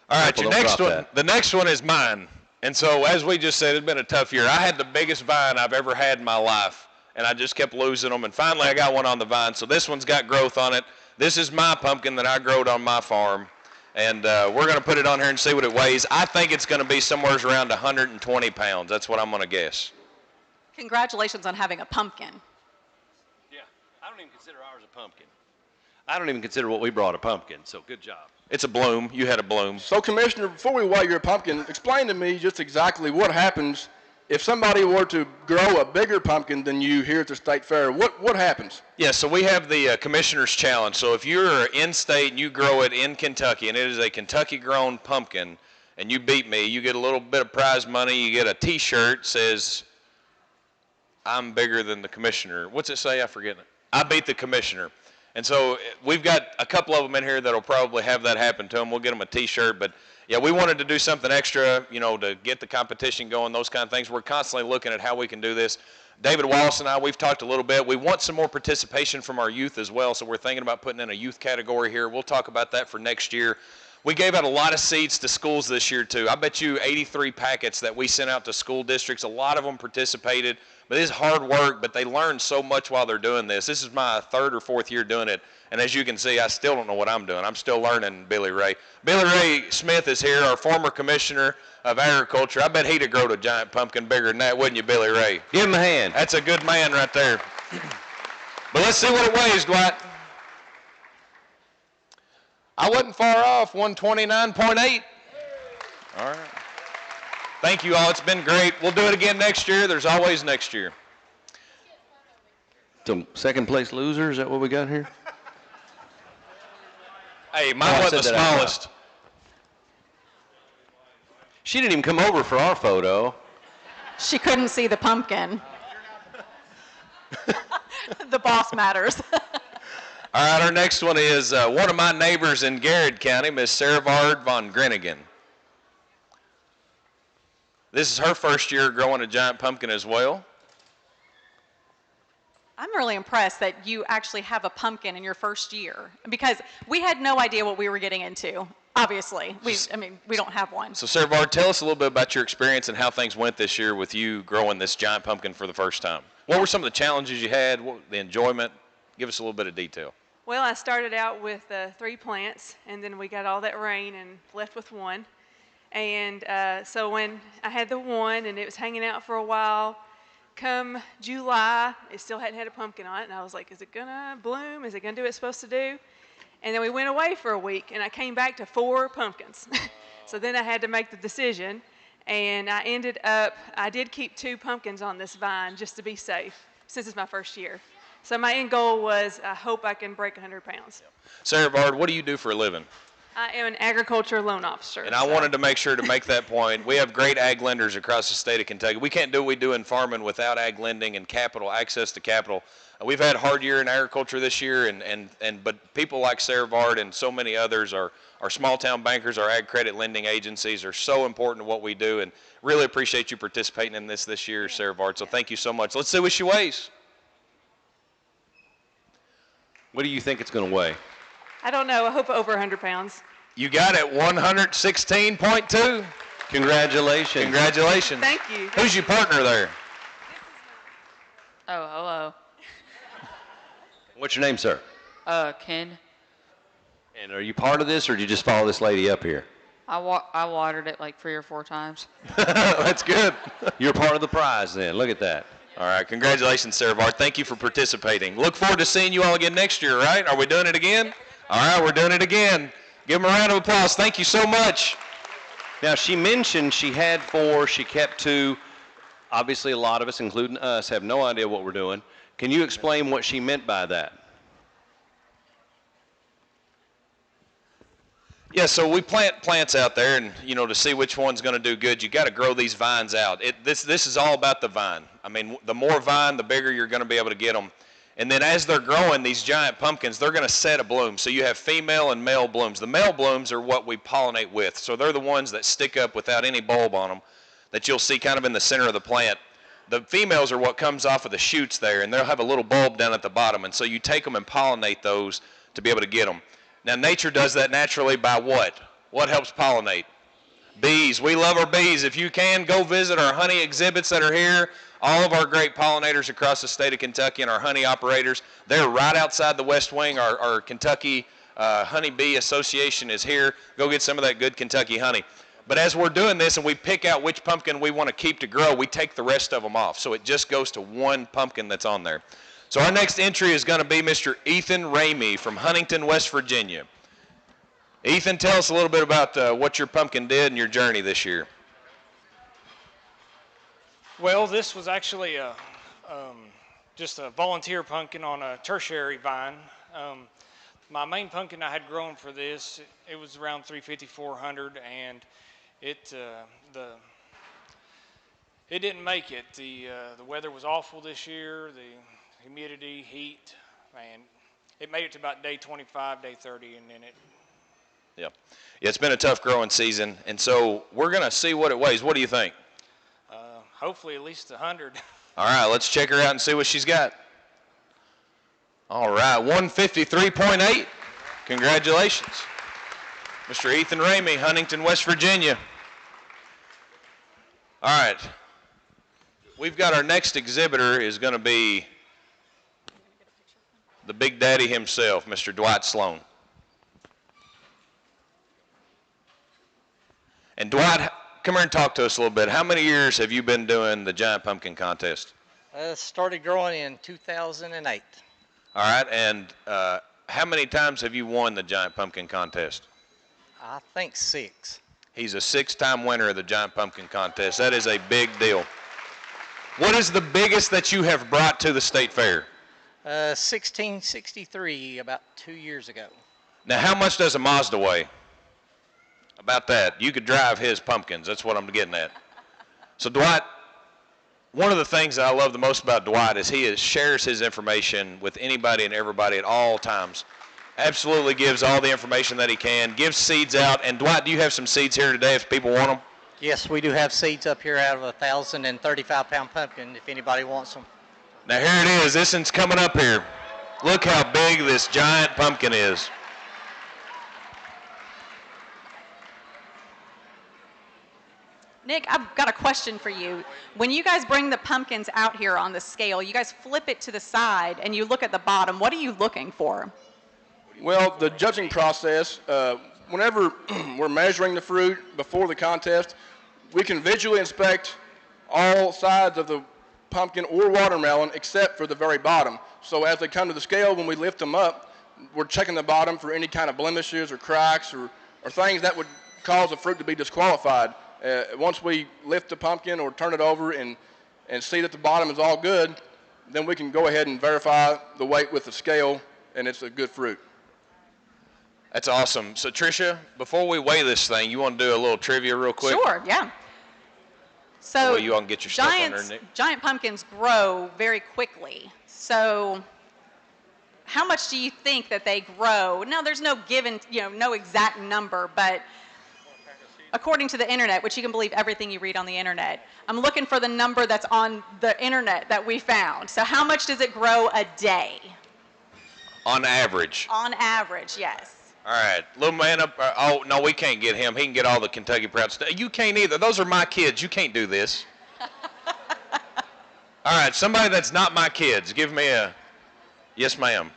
All right, your next one. The next one is mine. And so, as we just said, it's been a tough year. I had the biggest vine I've ever had in my life, and I just kept losing them. And finally, I got one on the vine. So this one's got growth on it. This is my pumpkin that I growed on my farm. And we're going to put it on here and see what it weighs. I think it's going to be somewhere around 120 pounds. That's what I'm going to guess. Congratulations on having a pumpkin. Yeah, I don't even consider ours a pumpkin. I don't even consider what we brought a pumpkin, so good job. It's a bloom. You had a bloom. So, Commissioner, before we weigh your pumpkin, explain to me just exactly what happens if somebody were to grow a bigger pumpkin than you here at the State Fair. What happens? Yeah, so we have the Commissioner's Challenge. So if you're in-state and you grow it in Kentucky, and it is a Kentucky-grown pumpkin, and you beat me, you get a little bit of prize money. You get a T-shirt that says, I'm bigger than the Commissioner. What's it say? I forget it. I beat the Commissioner. And so we've got a couple of them in here that'll probably have that happen to them. We'll get them a T-shirt. But, yeah, we wanted to do something extra, you know, to get the competition going, those kind of things. We're constantly looking at how we can do this. David Wallace and I, we've talked a little bit. We want some more participation from our youth as well, so we're thinking about putting in a youth category here. We'll talk about that for next year. We gave out a lot of seeds to schools this year, too. I bet you 83 packets that we sent out to school districts, a lot of them participated. But it's hard work, but they learn so much while they're doing this. This is my third or fourth year doing it, and as you can see, I still don't know what I'm doing. I'm still learning Billy Ray. Billy Ray Smith is here, our former commissioner of agriculture. I bet he'd have grown a giant pumpkin bigger than that, wouldn't you, Billy Ray? Give him a hand. That's a good man right there. But let's see what it weighs, Dwight. I wasn't far off, 129.8. All right. Thank you all. It's been great. We'll do it again next year. There's always next year. So second place loser, is that what we got here? Hey, mine wasn't the smallest. She didn't even come over for our photo. She couldn't see the pumpkin. The boss matters. All right, our next one is one of my neighbors in Garrett County, Miss Sarah Vard von Grenigan. This is her first year growing a giant pumpkin as well. I'm really impressed that you actually have a pumpkin in your first year, because we had no idea what we were getting into, obviously. We don't have one. So Sarah Vard, tell us a little bit about your experience and how things went this year with you growing this giant pumpkin for the first time. What were some of the challenges you had, the enjoyment? Give us a little bit of detail. Well, I started out with 3 plants, and then we got all that rain and left with 1. And so when I had the 1 and it was hanging out for a while, come July, it still hadn't had a pumpkin on it, and I was like, is it gonna bloom? Is it gonna do what it's supposed to do? And then we went away for a week, and I came back to 4 pumpkins. So then I had to make the decision, and I ended up, I did keep 2 pumpkins on this vine just to be safe, since it's my first year. So my end goal was, I hope I can break 100 pounds. Sarah Vard, what do you do for a living? I am an agriculture loan officer. And I wanted to make sure to make that point. We have great ag lenders across the state of Kentucky. We can't do what we do in farming without ag lending and capital, access to capital. We've had a hard year in agriculture this year, but people like Sarah Vard and so many others, our small town bankers, our ag credit lending agencies are so important to what we do, and really appreciate you participating in this year, Sarah Vard. So thank you so much. Let's see what she weighs. What do you think it's going to weigh? I don't know. I hope over 100 pounds. You got it, 116.2. Congratulations. Congratulations. Thank you. Who's your partner there? Oh, hello. What's your name, sir? Ken. And are you part of this, or did you just follow this lady up here? I watered it like 3 or 4 times. That's good. You're part of the prize then. Look at that. All right, congratulations, Sarah Vard. Thank you for participating. Look forward to seeing you all again next year, right? Are we doing it again? All right, we're doing it again. Give them a round of applause. Thank you so much. Now, she mentioned she had 4, she kept 2. Obviously, a lot of us, including us, have no idea what we're doing. Can you explain what she meant by that? Yeah, so we plant plants out there, and to see which one's going to do good, you got to grow these vines out. This is all about the vine. I mean, the more vine, the bigger you're going to be able to get them. And then as they're growing, these giant pumpkins, they're going to set a bloom. So you have female and male blooms. The male blooms are what we pollinate with. So they're the ones that stick up without any bulb on them that you'll see kind of in the center of the plant. The females are what comes off of the shoots there, and they'll have a little bulb down at the bottom. And so you take them and pollinate those to be able to get them. Now, nature does that naturally by what? What helps pollinate? Bees. We love our bees. If you can, go visit our honey exhibits that are here. All of our great pollinators across the state of Kentucky and our honey operators, they're right outside the West Wing. Our Kentucky Honey Bee Association is here. Go get some of that good Kentucky honey. But as we're doing this and we pick out which pumpkin we want to keep to grow, we take the rest of them off. So it just goes to one pumpkin that's on there. So our next entry is going to be Mr. Ethan Ramey from Huntington, West Virginia. Ethan, tell us a little bit about what your pumpkin did and your journey this year. Well, this was actually just a volunteer pumpkin on a tertiary vine. My main pumpkin I had grown for this, it was around 350, 400, and it didn't make it. The weather was awful this year, the humidity, heat, and it made it to about day 25, day 30, and then it. Yeah, it's been a tough growing season, and so we're going to see what it weighs. What do you think? Hopefully at least 100. All right, let's check her out and see what she's got. All right, 153.8. Congratulations. Mr. Ethan Ramey, Huntington, West Virginia. All right. We've got our next exhibitor is going to be the Big Daddy himself, Mr. Dwight Sloan. And Dwight, come here and talk to us a little bit. How many years have you been doing the Giant Pumpkin Contest? Started growing in 2008. All right, and how many times have you won the Giant Pumpkin Contest? I think 6. He's a 6-time winner of the Giant Pumpkin Contest. That is a big deal. What is the biggest that you have brought to the state fair? 1663, about 2 years ago. Now, how much does a Mazda weigh? About that. You could drive his pumpkins. That's what I'm getting at. So, Dwight, one of the things that I love the most about Dwight is he shares his information with anybody and everybody at all times. Absolutely gives all the information that he can, gives seeds out. And, Dwight, do you have some seeds here today if people want them? Yes, we do have seeds up here out of a 1,035-pound pumpkin if anybody wants them. Now here it is. This one's coming up here. Look how big this giant pumpkin is. Nick, I've got a question for you. When you guys bring the pumpkins out here on the scale, you guys flip it to the side and you look at the bottom. What are you looking for? Well, the judging process, whenever we're measuring the fruit before the contest, we can visually inspect all sides of the pumpkin or watermelon except for the very bottom. So as they come to the scale, when we lift them up, we're checking the bottom for any kind of blemishes or cracks or things that would cause the fruit to be disqualified. Once we lift the pumpkin or turn it over and see that the bottom is all good, then we can go ahead and verify the weight with the scale, and it's a good fruit. That's awesome. So, Tricia, before we weigh this thing, you want to do a little trivia real quick? Sure, yeah. So you all can get your stuff on there, Nick. giant pumpkins grow very quickly. So how much do you think that they grow? Now, there's no given, no exact number, but according to the internet, which you can believe everything you read on the internet, I'm looking for the number that's on the internet that we found. So how much does it grow a day? On average. On average, yes. All right, little man up. Oh, no, we can't get him. He can get all the Kentucky Proud stuff. You can't either. Those are my kids. You can't do this. All right, somebody that's not my kids, give me a, yes, ma'am.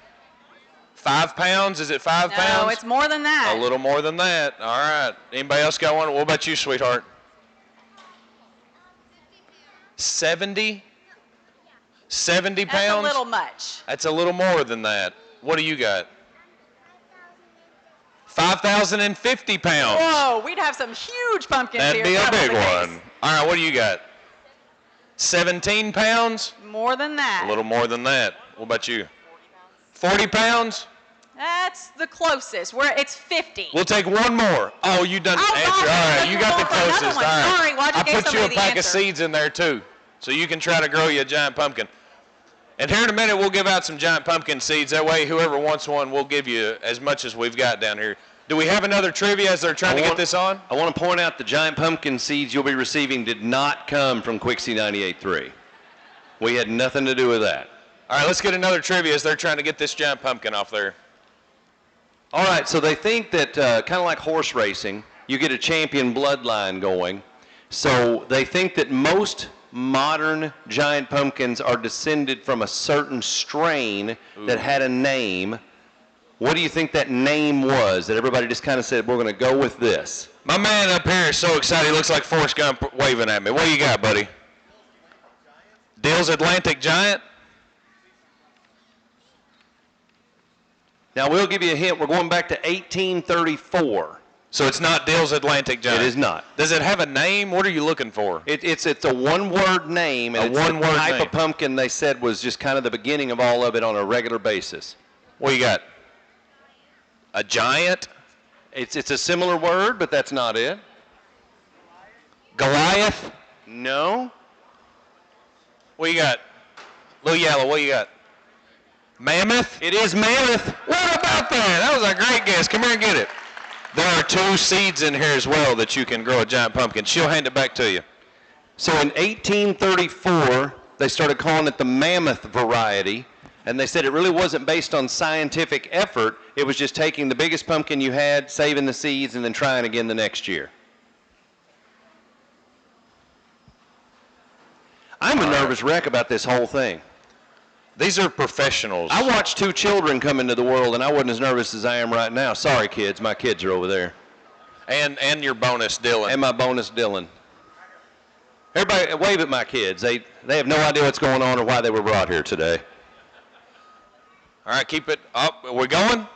5 pounds? Is it 5 pounds? No, it's more than that. A little more than that. All right. Anybody else got one? What about you, sweetheart? 70? 70 pounds? That's a little much. That's a little more than that. What do you got? 5,050 pounds. Whoa, we'd have some huge pumpkins That'd here. be a big Case. one. All right, what do you got? 17 pounds? More than that. A little more than that. What about you? 40 pounds? That's the closest. It's 50. We'll take one more. Oh, you done the answer. All right, you got the closest. All right. Sorry, well, I just gave put you a somebody the pack of answer. seeds in there too, so you can try to grow you a giant pumpkin. And here in a minute, we'll give out some giant pumpkin seeds. That way, whoever wants one, we'll give you as much as we've got down here. Do we have another trivia as they're trying to get this on? I want to point out the giant pumpkin seeds you'll be receiving did not come from Quixie 98.3. We had nothing to do with that. All right, let's get another trivia as they're trying to get this giant pumpkin off there. All right, so they think that kind of like horse racing, you get a champion bloodline going. So they think that most modern giant pumpkins are descended from a certain strain that had a name. What do you think that name was that everybody just kind of said, we're going to go with this? My man up here is so excited. He looks like Forrest Gump waving at me. What do you got, buddy? Dill's Atlantic Giant? Now, we'll give you a hint. We're going back to 1834. So it's not Dill's Atlantic Giant? It is not. Does it have a name? What are you looking for? It's a one-word name, and it's the type of pumpkin they said was just kind of the beginning of all of it on a regular basis. What you got? A giant? It's a similar word, but that's not it. Goliath? No. What you got? Little Yellow, what you got? Mammoth? It is mammoth. What about that? That was a great guess. Come here and get it. There are 2 seeds in here as well that you can grow a giant pumpkin. She'll hand it back to you. So in 1834, they started calling it the mammoth variety. And they said it really wasn't based on scientific effort. It was just taking the biggest pumpkin you had, saving the seeds, and then trying again the next year. I'm a nervous wreck about this whole thing. These are professionals. I watched 2 children come into the world, and I wasn't as nervous as I am right now. Sorry, kids. My kids are over there. And your bonus, Dylan. And my bonus, Dylan. Everybody, wave at my kids. They have no idea what's going on or why they were brought here today. All right, keep it up. Are we going?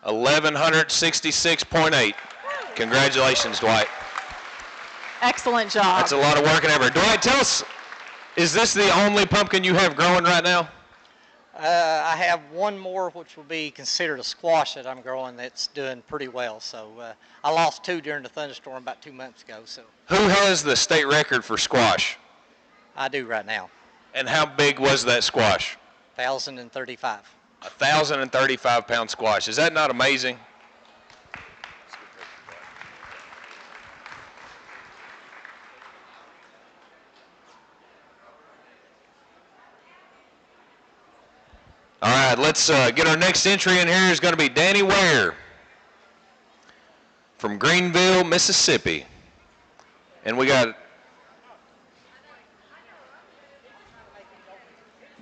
1,166.8. Congratulations, Dwight. Excellent job. That's a lot of work and effort. Dwight, tell us, is this the only pumpkin you have growing right now? I have one more, which will be considered a squash that I'm growing that's doing pretty well. So I lost 2 during the thunderstorm about 2 months ago. So Who has the state record for squash? I do right now. And how big was that squash? 1,035. 1,035-pound squash. Is that not amazing? All right, let's get our next entry in here. Is going to be Danny Ware from Greenville, Mississippi. And we got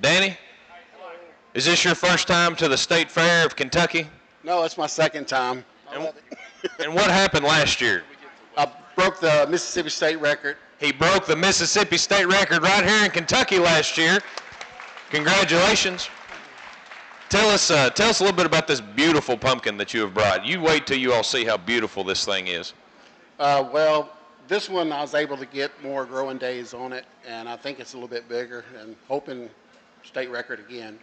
Danny, is this your first time to the State Fair of Kentucky? No, it's my second time. And what happened last year? I broke the Mississippi State record. He broke the Mississippi State record right here in Kentucky last year. Congratulations. Tell us a little bit about this beautiful pumpkin that you have brought. You wait till you all see how beautiful this thing is. Well, this one I was able to get more growing days on it, and I think it's a little bit bigger, and hoping state record again.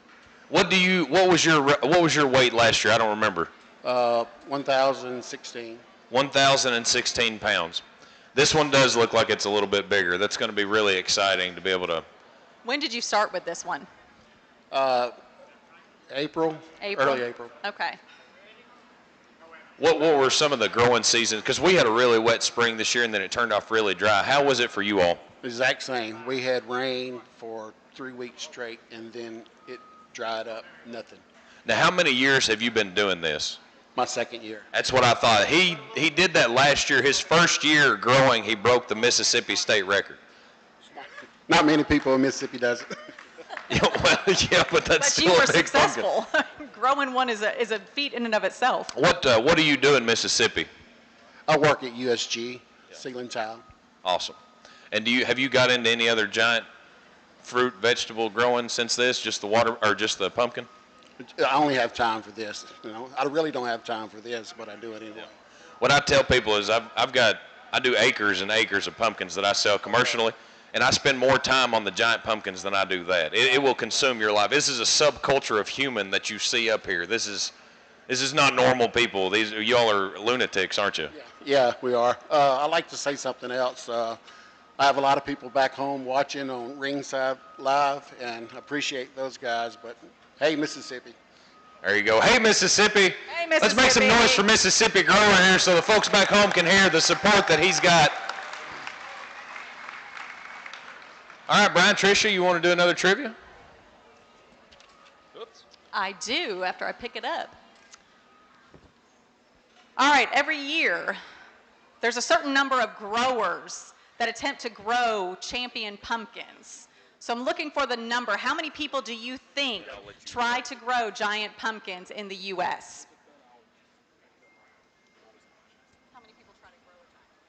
What was your weight last year? I don't remember. 1,016. 1,016 pounds. This one does look like it's a little bit bigger. That's going to be really exciting to be able to. When did you start with this one? April. Early April. Okay. What were some of the growing seasons? Because we had a really wet spring this year, and then it turned off really dry. How was it for you all? Exact same. We had rain for 3 weeks straight, and then it dried up. Nothing. Now, how many years have you been doing this? My second year. That's what I thought. He did that last year. His first year growing, he broke the Mississippi State record. Not many people in Mississippi does it. Yeah, but that's But still you were a big pumpkin. successful. Growing one is a feat in and of itself. What do you do in Mississippi? I work at USG, ceiling tile. Awesome. And have you got into any other giant fruit, vegetable growing since this? Just the water or just the pumpkin? I only have time for this. I really don't have time for this, but I do it anyway. What I tell people is I do acres and acres of pumpkins that I sell commercially, and I spend more time on the giant pumpkins than I do that. It will consume your life. This is a subculture of human that you see up here. This is not normal people. Y'all are lunatics, aren't you? Yeah, we are. I'd like to say something else. I have a lot of people back home watching on Ringside Live, and appreciate those guys. But hey, Mississippi. There you go. Hey, Mississippi. Hey, Mississippi. Let's make some noise for Mississippi Grower here so the folks back home can hear the support that he's got. All right, Brian, Tricia, you want to do another trivia? I do, after I pick it up. All right, every year, there's a certain number of growers that attempt to grow champion pumpkins. So I'm looking for the number. How many people do you think try to grow giant pumpkins in the U.S.?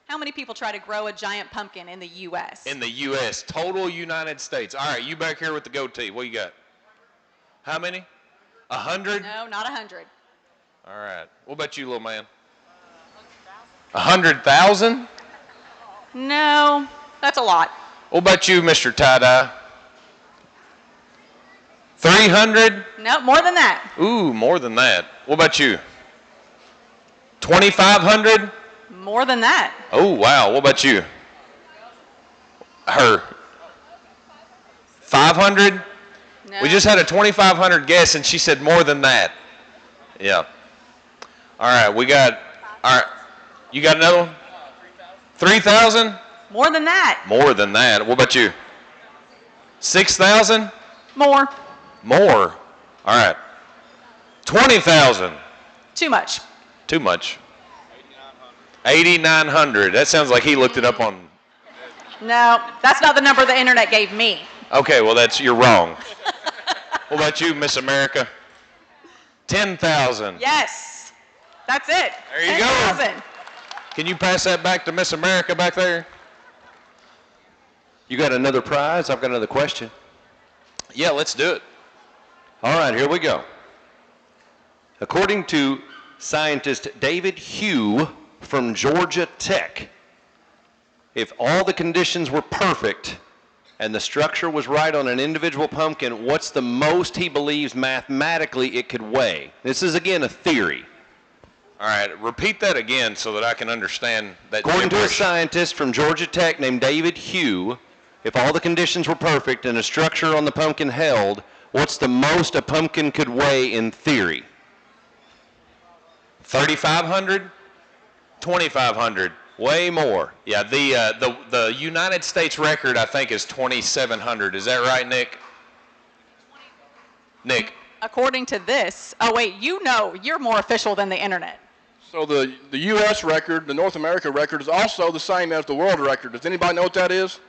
How many people try to grow a giant pumpkin in the U.S.? In the U.S., total United States. All right, you back here with the goatee. What you got? How many? 100? No, not 100. All right. What about you, little man? 100,000? No, that's a lot. What about you, Mr. Tie-Dye? 300? No, more than that. Ooh, more than that. What about you? 2,500? More than that. Oh, wow. What about you? Her. 500? No. We just had a 2,500 guess, and she said more than that. Yeah. All right, all right. You got another one? 3,000? More than that. More than that. What about you? 6,000? More. More. All right. 20,000. Too much. Too much. 8,900. That sounds like he looked it up on. No, that's not the number the internet gave me. Okay, well you're wrong. What about you, Miss America? 10,000. Yes. That's it. There you 10,000. go. Can you pass that back to Miss America back there? You got another prize? I've got another question. Yeah, let's do it. All right, here we go. According to scientist David Hugh from Georgia Tech, if all the conditions were perfect and the structure was right on an individual pumpkin, what's the most he believes mathematically it could weigh? This is, again, a theory. All right, repeat that again so that I can understand that. According to a scientist from Georgia Tech named David Hugh, if all the conditions were perfect and a structure on the pumpkin held, what's the most a pumpkin could weigh in theory? 3,500? 2,500? Way more. Yeah, the United States record, I think, is 2,700. Is that right, Nick? Nick? According to this, oh wait, you're more official than the internet. So the U.S. record, the North America record, is also the same as the world record. Does anybody know what that is?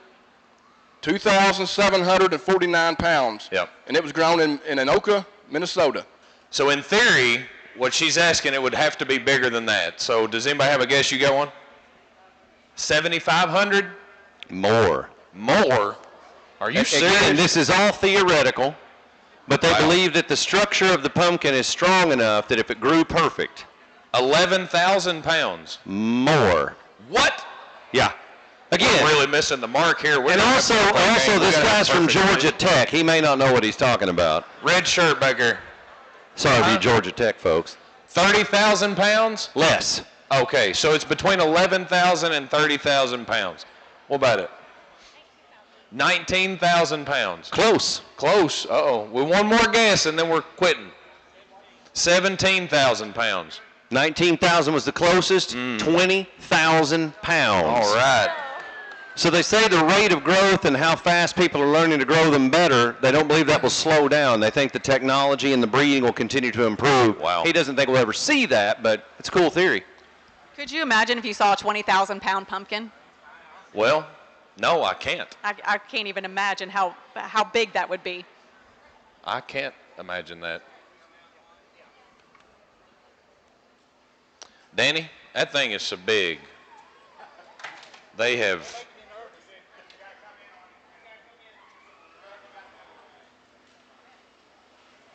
2,749 pounds. Yep. And it was grown in Anoka, Minnesota. So in theory, what she's asking, it would have to be bigger than that. So does anybody have a guess? You got one? 7,500? More. More? Are you serious? Again, this is all theoretical, but they believe that the structure of the pumpkin is strong enough that if it grew perfect. 11,000 pounds. More. What? Yeah. Again. We're really missing the mark here. And also this guy's from Georgia Tech. He may not know what he's talking about. Red shirt back here. Sorry for you Georgia Tech folks. 30,000 pounds? Less. Okay, so it's between 11,000 and 30,000 pounds. What about it? 19,000 pounds. Close. Close. Uh-oh. With one more guess, and then we're quitting. 17,000 pounds. 19,000 was the closest. 20,000 pounds. All right. So they say the rate of growth and how fast people are learning to grow them better, they don't believe that will slow down. They think the technology and the breeding will continue to improve. Wow. He doesn't think we'll ever see that, but it's a cool theory. Could you imagine if you saw a 20,000 pound pumpkin? Well, no, I can't. I can't even imagine how big that would be. I can't imagine that. Danny, that thing is so big. They have...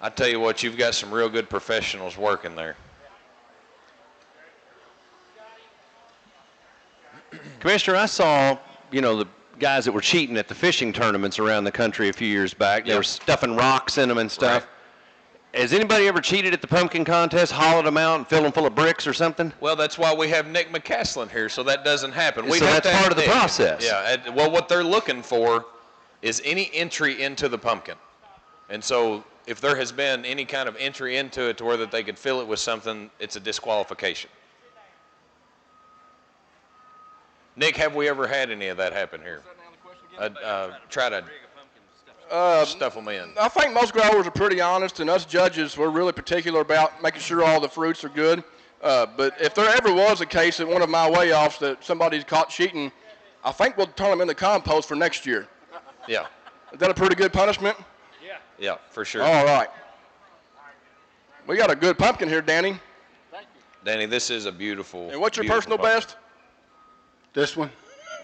I tell you what, you've got some real good professionals working there. Commissioner, I saw, the guys that were cheating at the fishing tournaments around the country a few years back. They were stuffing rocks in them and stuff. Right. Has anybody ever cheated at the pumpkin contest, hollowed them out and filled them full of bricks or something? Well, that's why we have Nick McCaslin here, so that doesn't happen. So that's part of the process. Yeah, well, what they're looking for is any entry into the pumpkin. And so if there has been any kind of entry into it to where that they could fill it with something, it's a disqualification. Nick, have we ever had any of that happen here? Try to stuff them in. I think most growers are pretty honest, and us judges, we're really particular about making sure all the fruits are good. But if there ever was a case at one of my weigh-offs that somebody's caught cheating, I think we'll turn them into compost for next year. Yeah. Is that a pretty good punishment? Yeah, for sure. All right. We got a good pumpkin here, Danny. Danny, this is a beautiful. And what's your personal best? This one.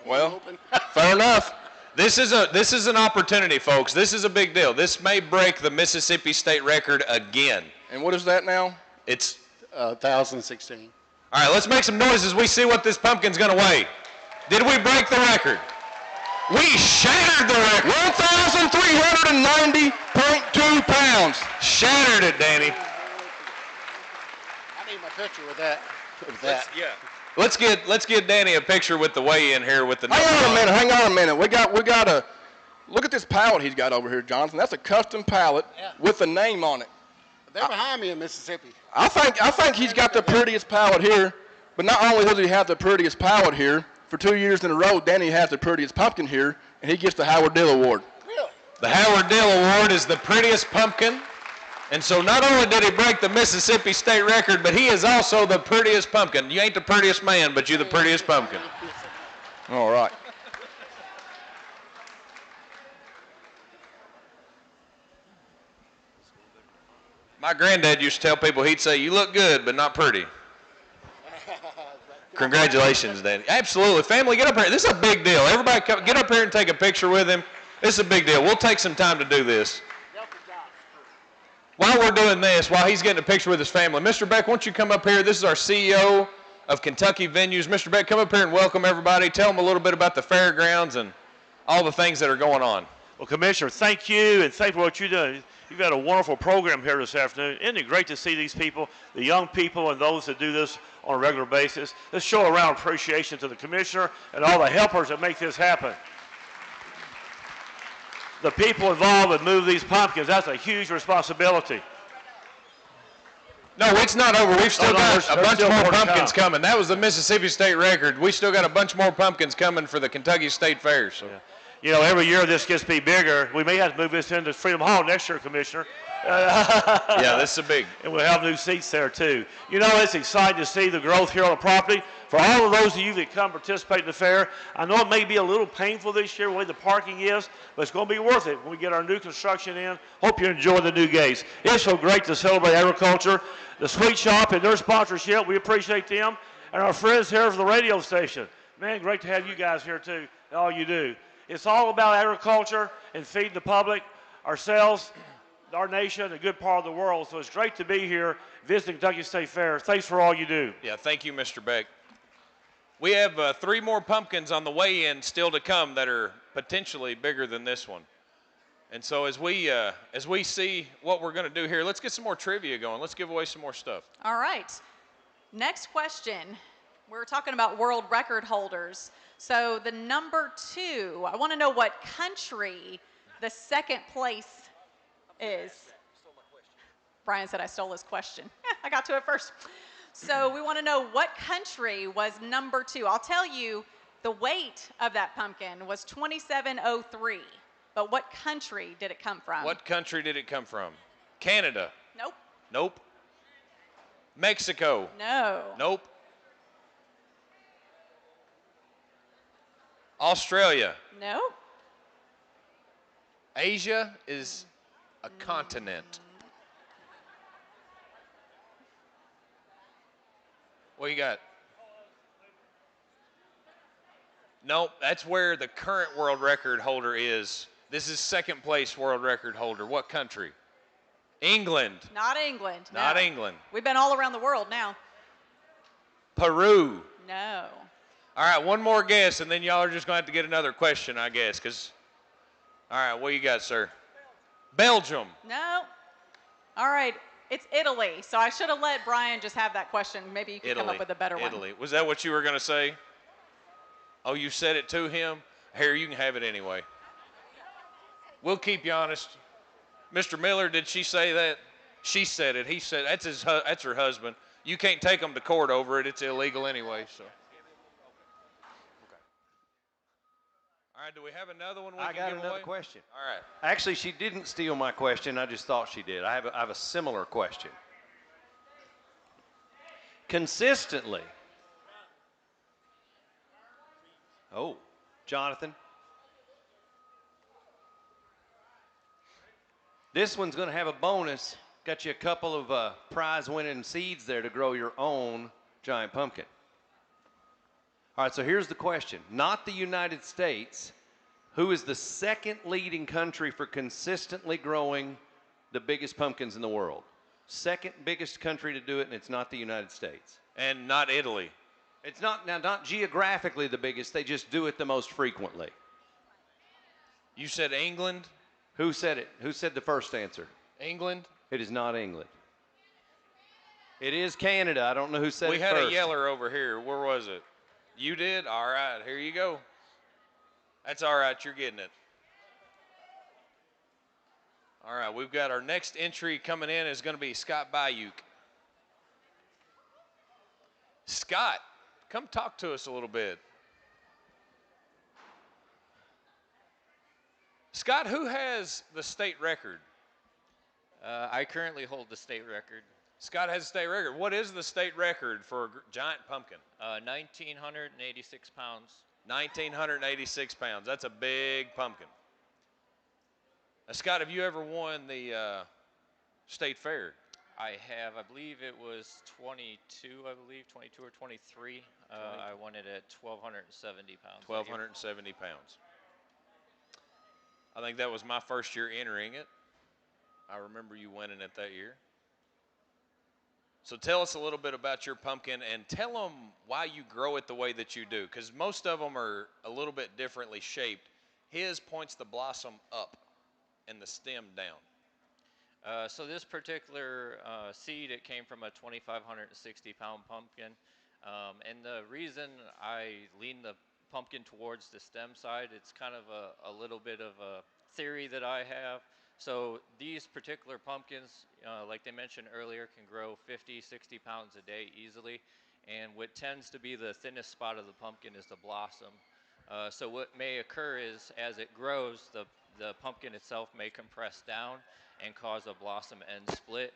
Well, fair enough. This is an opportunity, folks. This is a big deal. This may break the Mississippi state record again. And what is that now? It's 1,016. All right, let's make some noise as we see what this pumpkin's going to weigh. Did we break the record? We shattered the record. 1,390.2 pounds. Shattered it, Danny. I need my picture with that. Let's get Danny a picture with the weigh-in here with the. Hang on a minute. We got to look at this pallet he's got over here, Jonathan. That's a custom pallet with a name on it. They're behind me in Mississippi. I think he's got the prettiest pallet here. But not only does he have the prettiest pallet here, for 2 years in a row, Danny has the prettiest pumpkin here, and he gets the Howard Dill Award. The Howard Dill Award is the prettiest pumpkin. And so not only did he break the Mississippi state record, but he is also the prettiest pumpkin. You ain't the prettiest man, but you're the prettiest pumpkin. All right. My granddad used to tell people, he'd say, you look good, but not pretty. Congratulations, Danny. Absolutely. Family, get up here. This is a big deal. Everybody come, get up here and take a picture with him. This is a big deal. We'll take some time to do this. While we're doing this, while he's getting a picture with his family, Mr. Beck, why don't you come up here? This is our CEO of Kentucky Venues. Mr. Beck, come up here and welcome everybody. Tell them a little bit about the fairgrounds and all the things that are going on. Well, Commissioner, thank you, and thank you for what you're doing. You've got a wonderful program here this afternoon. Isn't it great to see these people, the young people and those that do this on a regular basis? Let's show a round of appreciation to the Commissioner and all the helpers that make this happen. The people involved that move these pumpkins, that's a huge responsibility. No, it's not over. We've still got a bunch still more more to pumpkins come. coming. That was the Mississippi state record. We still got a bunch more pumpkins coming for the Kentucky State Fair. So. Yeah. You know, every year this gets to be bigger. We may have to move this into Freedom Hall next year, Commissioner. Yeah, this is a big. And we'll have new seats there, too. You know, it's exciting to see the growth here on the property. For all of those of you that come participate in the fair, I know it may be a little painful this year, the way the parking is, but it's going to be worth it when we get our new construction in. Hope you enjoy the new gates. It's so great to celebrate agriculture. The Sweet Shop and their sponsorship, we appreciate them. And our friends here from the radio station. Man, great to have you guys here, too, and all you do. It's all about agriculture and feeding the public, ourselves, our nation, a good part of the world. So it's great to be here visiting Kentucky State Fair. Thanks for all you do. Yeah, thank you, Mr. Beck. We have 3 more pumpkins on the way in still to come that are potentially bigger than this one. And so as we see what we're going to do here, let's get some more trivia going. Let's give away some more stuff. All right. Next question. We're talking about world record holders. So the number 2, I want to know what country the second place is. Brian said I stole his question. I got to it first. So we want to know what country was number 2. I'll tell you, the weight of that pumpkin was 2703. But what country did it come from? What country did it come from? Canada. Nope. Nope. Mexico. No. Nope. Australia. Nope. Asia is a continent. What you got? Nope, that's where the current world record holder is. This is second place world record holder. What country? England. Not England. Not no. England. We've been all around the world now. Peru. No. All right, one more guess, and then y'all are just going to have to get another question, I guess. All right, what you got, sir? Belgium. No. All right, it's Italy. So I should have let Brian just have that question. Maybe you could come up with a better one. Italy. Was that what you were going to say? Oh, you said it to him? Here, you can have it anyway. We'll keep you honest. Mr. Miller, did she say that? She said it. He said that's her husband. You can't take them to court over it. It's illegal anyway. So. All right, do we have another one we I can got give another away? question. All right. Actually, she didn't steal my question. I just thought she did. I have a similar question. Consistently. Oh, Jonathan. This one's going to have a bonus. Got you a couple of prize-winning seeds there to grow your own giant pumpkin. All right, so here's the question. Not the United States. Who is the second leading country for consistently growing the biggest pumpkins in the world? Second biggest country to do it, and it's not the United States. And not Italy. It's not geographically the biggest. They just do it the most frequently. You said England? Who said it? Who said the first answer? England? It is not England. It is Canada. I don't know who said it first. We had a yeller over here. Where was it? You did? All right, here you go. That's all right, you're getting it. All right, we've got our next entry coming in is going to be Scott Bayuk. Scott, come talk to us a little bit. Scott, who has the state record? I currently hold the state record. Scott has a state record. What is the state record for a giant pumpkin? 1,986 pounds. 1,986 pounds. That's a big pumpkin. Scott, have you ever won the state fair? I have. I believe it was 22, 22 or 23. I won it at 1,270 pounds. 1,270 pounds. I think that was my first year entering it. I remember you winning it that year. So tell us a little bit about your pumpkin and tell them why you grow it the way that you do, because most of them are a little bit differently shaped. His points the blossom up and the stem down. So this particular seed, it came from a 2,560 pound pumpkin. And the reason I lean the pumpkin towards the stem side, it's kind of a little bit of a theory that I have. So these particular pumpkins, like they mentioned earlier, can grow 50, 60 pounds a day easily. And what tends to be the thinnest spot of the pumpkin is the blossom. So what may occur is as it grows, the pumpkin itself may compress down and cause a blossom end split.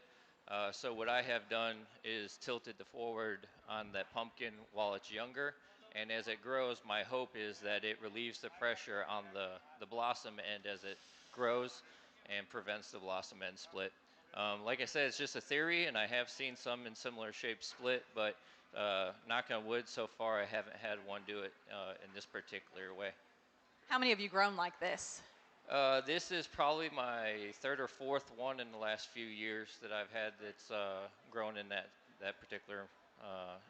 So what I have done is tilted the forward on that pumpkin while it's younger. And as it grows, my hope is that it relieves the pressure on the blossom end as it grows and prevents the blossom end split. Like I said, it's just a theory, and I have seen some in similar shapes split, but knock on wood, so far I haven't had one do it in this particular way. How many have you grown like this? This is probably my third or fourth one in the last few years that I've had that's grown in that particular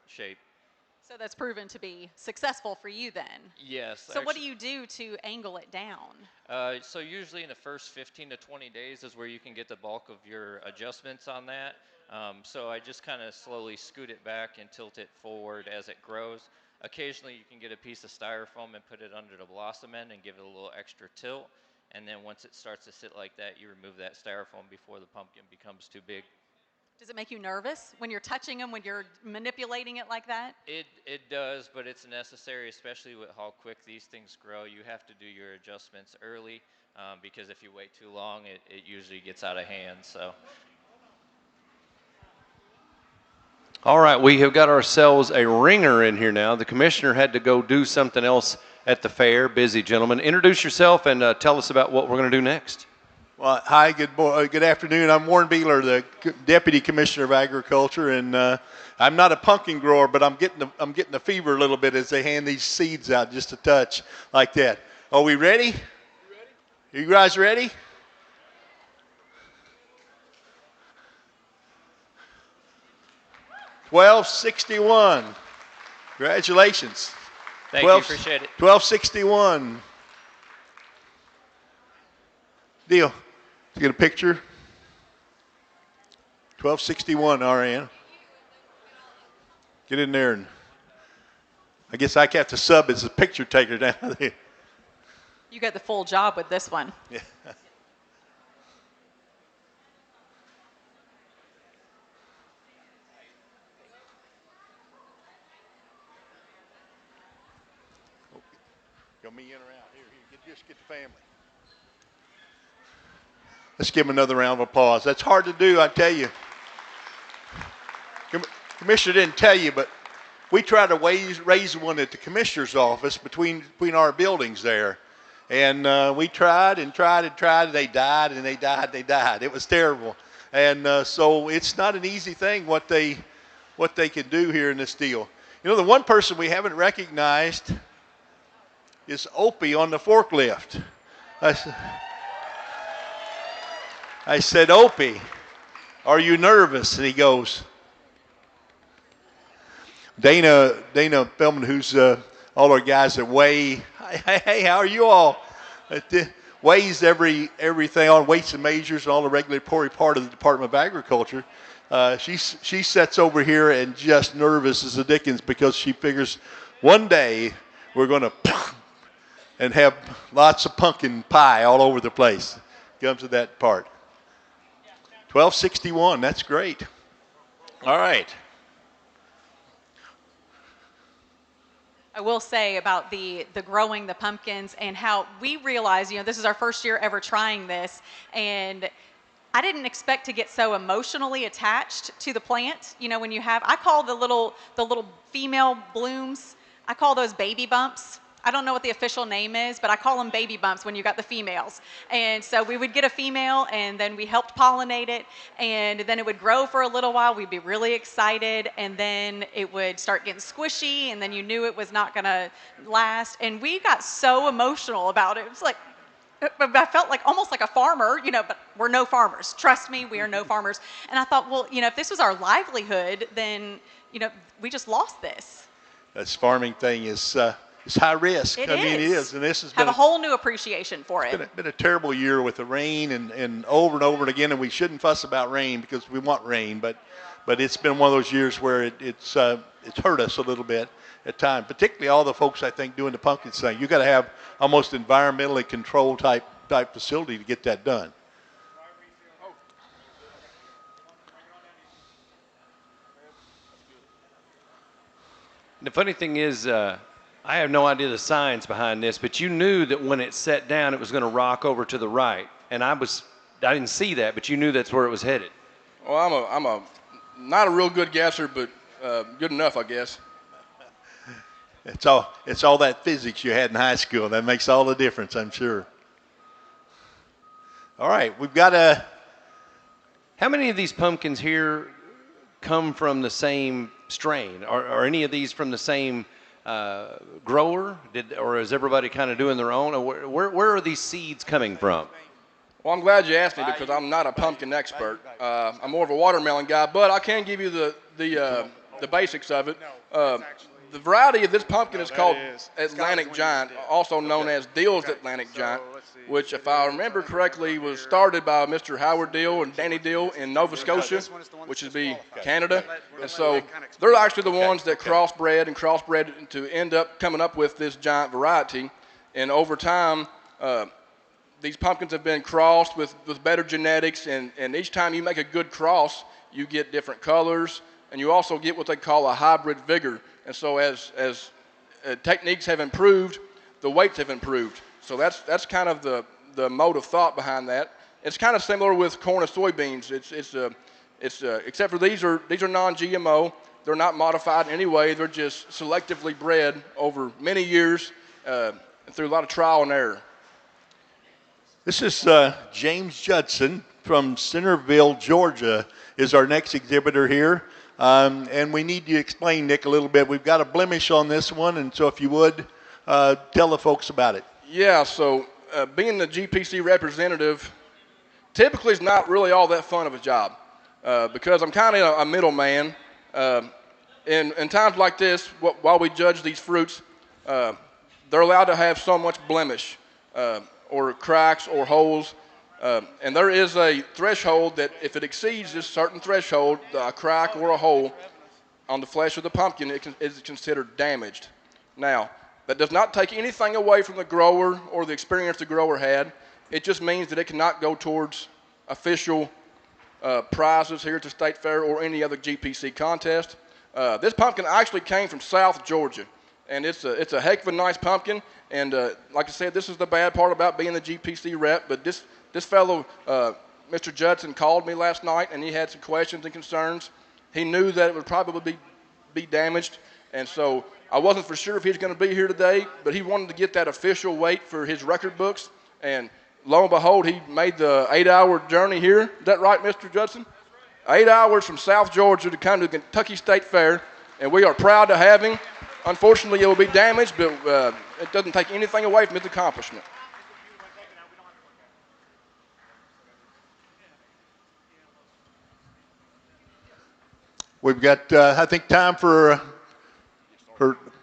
shape. So that's proven to be successful for you then? Yes. So what do you do to angle it down? So usually in the first 15 to 20 days is where you can get the bulk of your adjustments on that. So I just kind of slowly scoot it back and tilt it forward as it grows. Occasionally you can get a piece of styrofoam and put it under the blossom end and give it a little extra tilt. And then once it starts to sit like that, you remove that styrofoam before the pumpkin becomes too big. Does it make you nervous when you're touching them, when you're manipulating it like that? It does, but it's necessary, especially with how quick these things grow. You have to do your adjustments early because if you wait too long, it usually gets out of hand. So. All right, we have got ourselves a ringer in here now. The commissioner had to go do something else at the fair. Busy gentleman. Introduce yourself and tell us about what we're going to do next. Well, hi, good afternoon. I'm Warren Beeler, the Deputy Commissioner of Agriculture, and I'm not a pumpkin grower, but I'm getting the fever a little bit as they hand these seeds out, just a touch like that. Are we ready? Are you guys ready? $12.61. Congratulations. Thank you, appreciate it. $12.61. Deal. You get a picture? $12.61, RN. Get in there, and I guess I have to sub as a picture taker down there. You got the full job with this one. Yeah. Go me in around here. Just get the family. Let's give him another round of applause. That's hard to do, I tell you. Commissioner didn't tell you, but we tried to raise one at the commissioner's office between our buildings there. And we tried and tried and tried. They died and they died and they died. It was terrible. And so it's not an easy thing what they can do here in this deal. You know, the one person we haven't recognized is Opie on the forklift. I said, Opie, are you nervous? And he goes, Dana Feldman, who's all our guys that weigh. Hey, how are you all? Weighs everything on weights and measures and all the regulatory part of the Department of Agriculture. She sits over here and just nervous as the dickens because she figures one day we're going to and have lots of pumpkin pie all over the place. Comes to that part. 1261, that's great. All right. I will say about the growing the pumpkins and how we realize, this is our first year ever trying this, and I didn't expect to get so emotionally attached to the plant. When I call the little female blooms, I call those baby bumps. I don't know what the official name is, but I call them baby bumps when you got the females. And so we would get a female, and then we helped pollinate it, and then it would grow for a little while. We'd be really excited, and then it would start getting squishy, and then you knew it was not going to last. And we got so emotional about it. It was like, I felt like almost like a farmer, but we're no farmers. Trust me, we are no farmers. And I thought, well, if this was our livelihood, then, we just lost this. This farming thing is high risk. It It is. is. And this has Have been a whole new appreciation for it. been a terrible year with the rain and over again. And we shouldn't fuss about rain because we want rain. But it's been one of those years where it's hurt us a little bit at times, particularly all the folks, I think, doing the pumpkins thing. You got to have almost environmentally controlled type facility to get that done. The funny thing is, I have no idea the science behind this, but you knew that when it set down, it was going to rock over to the right, and I didn't see that, but you knew that's where it was headed. Well, I'm not a real good guesser, but good enough, I guess. It's all that physics you had in high school. That makes all the difference, I'm sure. All right, we've got How many of these pumpkins here come from the same strain? Are any of these from the same grower? Or is everybody kind of doing their own? Or where are these seeds coming from? Well, I'm glad you asked me because I'm not a pumpkin expert. I'm more of a watermelon guy, but I can give you the basics of it. The variety of this pumpkin is called Atlantic Giant, also known as Dill's Atlantic Giant, which, if I remember correctly, was started by Mr. Howard Dill and Danny Dill in Nova Scotia, which would be Canada. And so they're actually the ones that crossbred to end up coming up with this giant variety. And over time, these pumpkins have been crossed with better genetics, and each time you make a good cross, you get different colors, and you also get what they call a hybrid vigor. And so as techniques have improved, the weights have improved. So that's kind of the mode of thought behind that. It's kind of similar with corn and soybeans. It's except for these are non-GMO. They're not modified in any way. They're just selectively bred over many years through a lot of trial and error. This is James Judson from Centerville, Georgia, is our next exhibitor here. And we need you to explain, Nick, a little bit. We've got a blemish on this one, and so if you would, tell the folks about it. Yeah, so being the GPC representative typically is not really all that fun of a job because I'm kind of a middleman. In times like this, while we judge these fruits, they're allowed to have so much blemish or cracks or holes. And there is a threshold that if it exceeds this certain threshold, a crack or a hole on the flesh of the pumpkin, it is considered damaged. Now, that does not take anything away from the grower or the experience the grower had. It just means that it cannot go towards official prizes here at the State Fair or any other GPC contest. This pumpkin actually came from South Georgia, and it's a heck of a nice pumpkin. And like I said, this is the bad part about being the GPC rep, but this fellow, Mr. Judson, called me last night, and he had some questions and concerns. He knew that it would probably be damaged, and so I wasn't for sure if he was going to be here today, but he wanted to get that official weight for his record books, and lo and behold, he made the 8-hour journey here. Is that right, Mr. Judson? 8 hours from South Georgia to come to the Kentucky State Fair, and we are proud to have him. Unfortunately, it will be damaged, but it doesn't take anything away from his accomplishment. We've got, I think, time for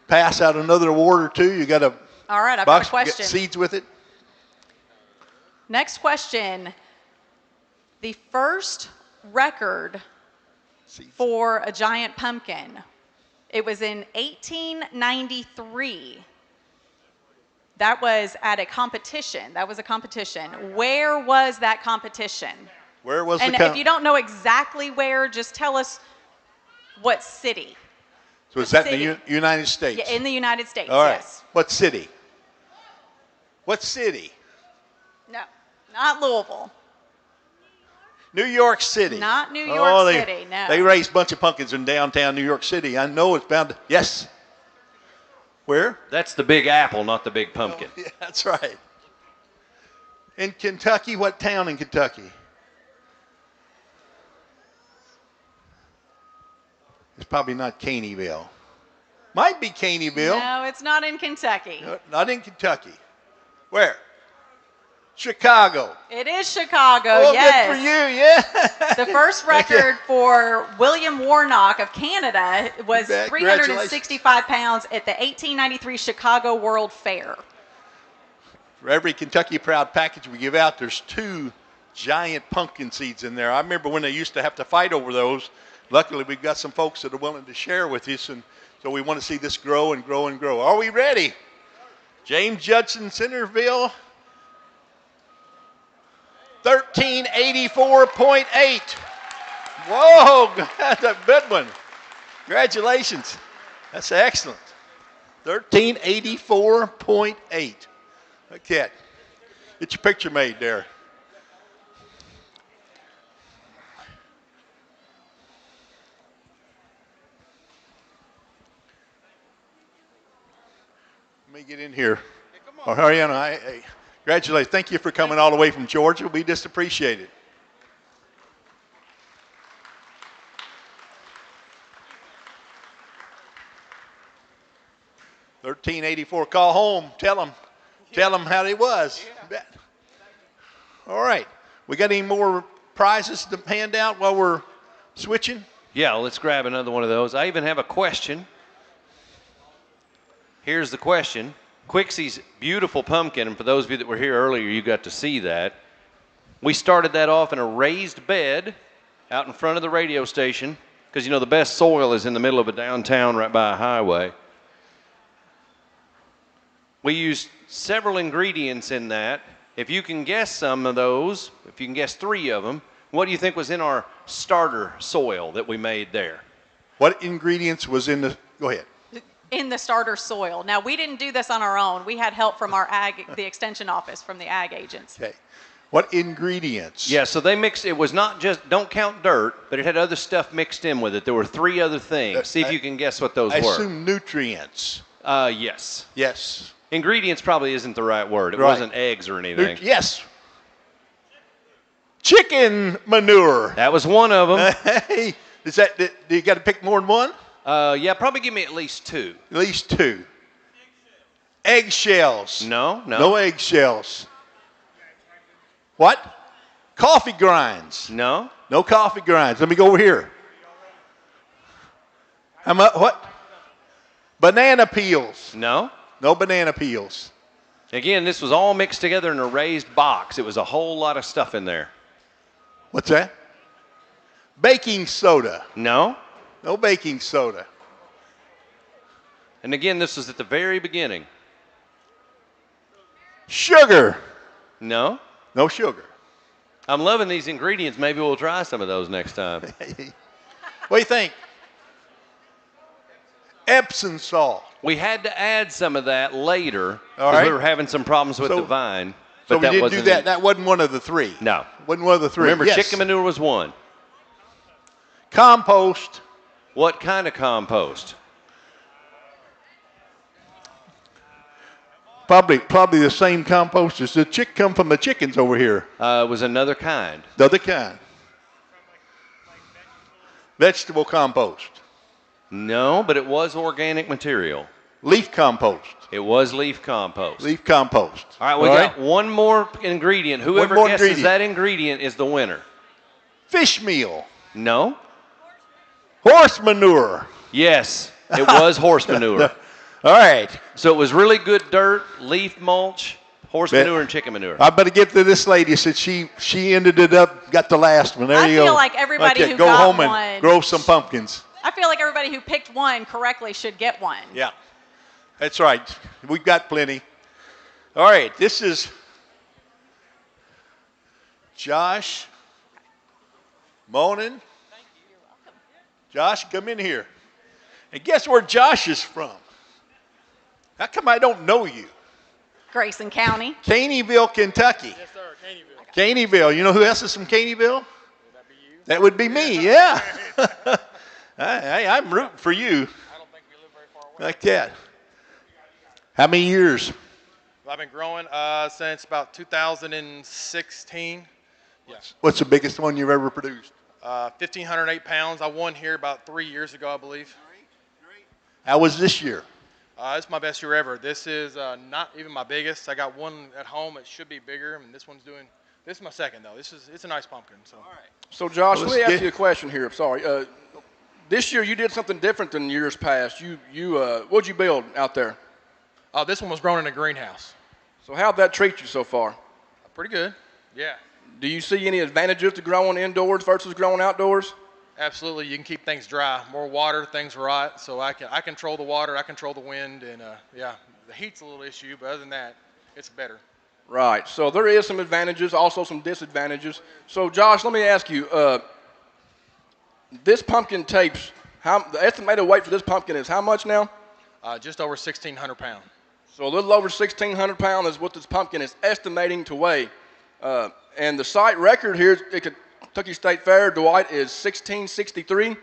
pass out another award or two. You got a All right, I've box, got a question. Get seeds with it. Next question. The first record for a giant pumpkin, it was in 1893. That was at a competition. That was a competition. Where was that competition? Where was and the if you don't know exactly where, just tell us what city. So is that in city. the United States? Yeah, in the United States, All right. yes. What city? What city? No, not Louisville. New York City. Not New York they, City, no. They raised a bunch of pumpkins in downtown New York City. I know it's bound to, yes. Where? That's the Big Apple, not the Big Pumpkin. Yeah, that's right. In Kentucky, what town in Kentucky? It's probably not Caneyville. Might be Caneyville. No, it's not in Kentucky. No, not in Kentucky. Where? Chicago. It is Chicago, Oh, yes. good for you, yeah. The first record for William Warnock of Canada was bet. 365 pounds at the 1893 Chicago World Fair. For every Kentucky Proud package we give out, there's 2 giant pumpkin seeds in there. I remember when they used to have to fight over those. Luckily, we've got some folks that are willing to share with us, and so we want to see this grow and grow and grow. Are we ready? James Judson, Centerville, 1384.8. Whoa, that's a good one. Congratulations. That's excellent. 1384.8. Okay. Get your picture made there. Let me get in here. Oh, Ariana, congratulations. Thank you for coming all the way from Georgia. We just appreciate it. $13.84. Call home. Tell them how it was. Bet. All right. We got any more prizes to hand out while we're switching? Yeah, let's grab another one of those. I even have a question. Here's the question. Quixie's beautiful pumpkin, and for those of you that were here earlier, you got to see that. We started that off in a raised bed out in front of the radio station because, the best soil is in the middle of a downtown right by a highway. We used several ingredients in that. If you can guess some of those, if you can guess 3 of them, what do you think was in our starter soil that we made there? What ingredients was in the, go ahead. In the starter soil. Now, we didn't do this on our own. We had help from the extension office, from the ag agents. Okay. What ingredients? Yeah, so they mixed, it was not just, don't count dirt, but it had other stuff mixed in with it. There were 3 other things. See if you can guess what those I were. assume nutrients. Yes. Yes. Ingredients probably isn't the right word. It Right. wasn't eggs or anything. Yes. Chicken manure. That was one of them. Hey, do you got to pick more than one? Yeah, probably give me at least 2. At least 2. Eggshells. No. No eggshells. What? Coffee grinds. No. No coffee grinds. Let me go over here. How much? What? Banana peels. No. No banana peels. Again, this was all mixed together in a raised box. It was a whole lot of stuff in there. What's that? Baking soda. No. No baking soda. And again, this was at the very beginning. Sugar. No. No sugar. I'm loving these ingredients. Maybe we'll try some of those next time. What do you think? Epsom salt. We had to add some of that later All because right. we were having some problems with the vine. So But we didn't do that. That wasn't one of the 3. No. Wasn't one of the 3. Remember, Yes. chicken manure was one. Compost. What kind of compost? Probably the same compost as the come from the chickens over here. It was another kind. The other kind. Vegetable compost. No, but it was organic material. Leaf compost. It was leaf compost. Leaf compost. All right, we got one more ingredient. Whoever more guesses ingredient. that ingredient is the winner. Fish meal. No. Horse manure. Yes, it was horse manure. All right. So it was really good dirt, leaf mulch, horse Bet. manure, and chicken manure. I better get to this lady. Said she ended it up, got the last one. There I you go. feel like everybody Okay, who go got home one- and grow some pumpkins. I feel like everybody who picked one correctly should get one. Yeah, that's right. We've got plenty. All right, this is Josh Monin. Josh, come in here. And guess where Josh is from? How come I don't know you? Grayson County. Caneyville, Kentucky. Yes, sir, Caneyville. Caneyville. You know who else is from Caneyville? That would be me, yeah. I'm rooting for you. I don't think we live very far away. Like that. How many years? I've been growing since about 2016. Yes. What's the biggest one you've ever produced? 1,508 pounds. I won here about 3 years ago, I believe. How was this year? It's my best year ever. This is not even my biggest. I got one at home. It should be bigger, and this one's doing. This is my second though. It's a nice pumpkin. So. All right. So Josh, let me ask you a question here. I'm sorry. This year you did something different than years past. What'd you build out there? This one was grown in a greenhouse. So how'd that treat you so far? Pretty good. Yeah. Do you see any advantages to growing indoors versus growing outdoors? Absolutely. You can keep things dry. More water, things rot. So I control the water, I control the wind, and yeah, the heat's a little issue, but other than that, it's better. Right. So there is some advantages, also some disadvantages. So Josh, let me ask you, this pumpkin tapes, the estimated weight for this pumpkin is how much now? Just over 1,600 pounds. So a little over 1,600 pounds is what this pumpkin is estimating to weigh. And the site record here at Kentucky State Fair, Dwight, is 1663.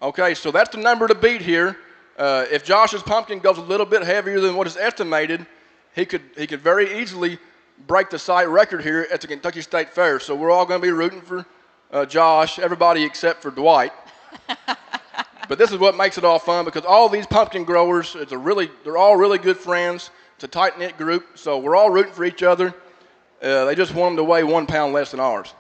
Okay, so that's the number to beat here. If Josh's pumpkin goes a little bit heavier than what is estimated, he could very easily break the site record here at the Kentucky State Fair. So we're all going to be rooting for Josh, everybody except for Dwight. But this is what makes it all fun, because all these pumpkin growers, they're all really good friends. It's a tight-knit group, so we're all rooting for each other. They just want them to weigh 1 pound less than ours.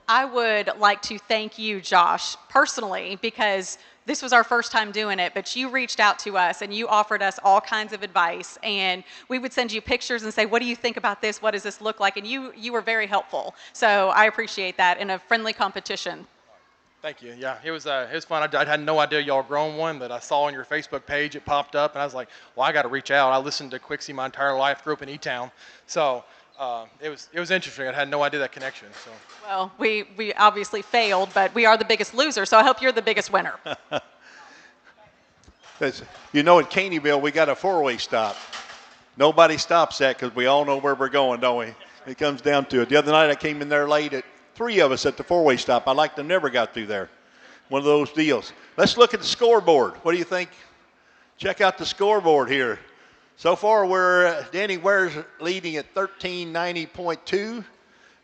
I would like to thank you, Josh, personally, because this was our first time doing it, but you reached out to us and you offered us all kinds of advice, and we would send you pictures and say, what do you think about this? What does this look like? And you were very helpful. So I appreciate that in a friendly competition. Thank you. Yeah, it was fun. I had no idea y'all grown one, but I saw on your Facebook page it popped up, and I was like, well, I got to reach out. I listened to Quixie my entire life, grew up in E-Town, so it was interesting. I had no idea that connection. So. Well, we obviously failed, but we are the biggest loser, so I hope you're the biggest winner. You know, in Caneyville, we got a four-way stop. Nobody stops that because we all know where we're going, don't we? It comes down to it. The other night I came in there late at 3 of us at the four-way stop. I like them never got through there. One of those deals. Let's look at the scoreboard. What do you think? Check out the scoreboard here. So far, Danny Ware's leading at 1390.2.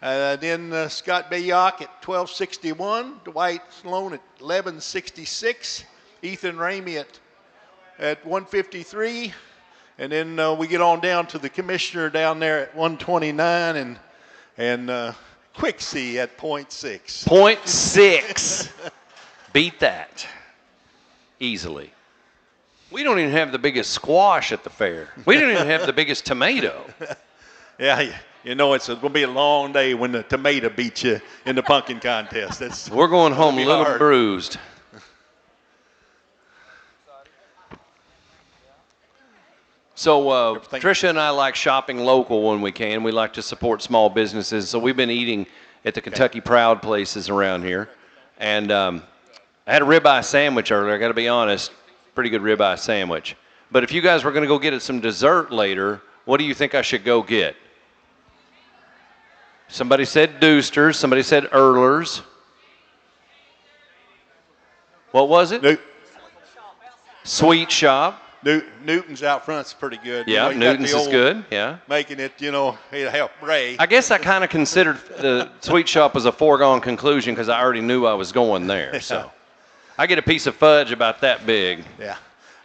Then Scott Bayock at 1261. Dwight Sloan at 1166. Ethan Ramey at 153. And then we get on down to the commissioner down there at 129 and Quixie at 0.6. 0.6. Beat that easily. We don't even have the biggest squash at the fair. We don't even have the biggest tomato. Yeah, you know it's going to be a long day when the tomato beats you in the pumpkin contest. We're going home a little hard. bruised. So Tricia and I like shopping local when we can. We like to support small businesses. So we've been eating at the Kentucky Proud places around here. And I had a ribeye sandwich earlier. I got to be honest, pretty good ribeye sandwich. But if you guys were going to go get some dessert later, what do you think I should go get? Somebody said Dooster's. Somebody said Erler's. What was it? Sweet Shop. Newton's out front's pretty good. Yeah, Newton's is good. Yeah. Making it, it'll help Ray. I guess I kind of considered the Sweet Shop as a foregone conclusion because I already knew I was going there. So I get a piece of fudge about that big. Yeah.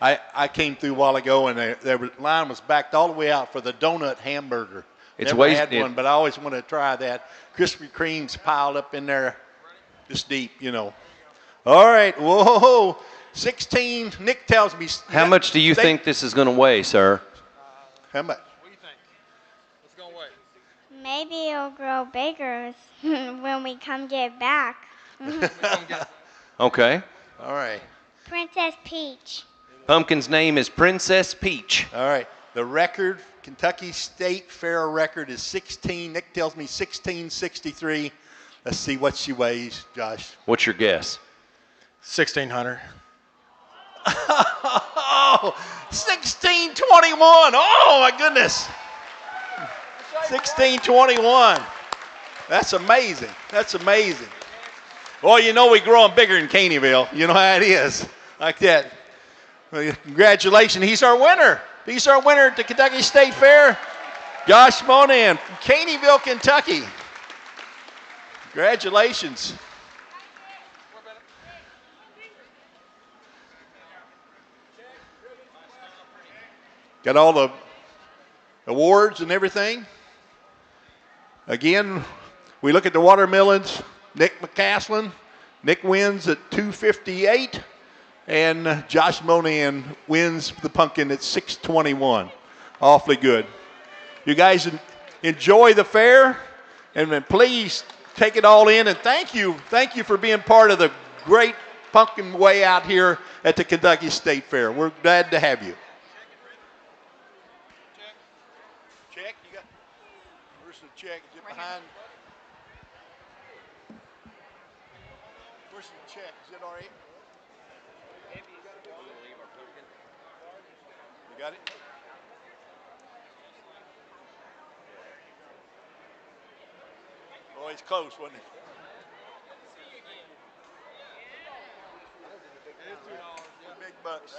I came through a while ago and the line was backed all the way out for the donut hamburger. Never had one, but I always want to try that. Krispy Kreme's piled up in there this deep, All right. Whoa. 16. Nick tells me. How much do you think this is going to weigh, sir? How much? What do you think? What's going to weigh? Maybe it'll grow bigger when we come get back. Okay. All right. Princess Peach. Pumpkin's name is Princess Peach. All right. The record, Kentucky State Fair record is 16. Nick tells me 1663. Let's see what she weighs, Josh. What's your guess? 1,600. Oh, 1621. Oh, my goodness. 1621. That's amazing. That's amazing. Well, you know we're growing bigger in Caneyville. You know how it is. Like that. Well, congratulations. He's our winner. He's our winner at the Kentucky State Fair. Josh Monahan from Caneyville, Kentucky. Congratulations. Got all the awards and everything. Again, we look at the watermelons. Nick McCaslin. Nick wins at 258. And Josh Monahan wins the pumpkin at 621. Awfully good. You guys enjoy the fair, and then please take it all in. And thank you for being part of the great pumpkin way out here at the Kentucky State Fair. We're glad to have you. Check. You got. Where's the check? Is it behind? Where's the check? Is it all right? You got it? Oh, it's close, wasn't it? Big bucks.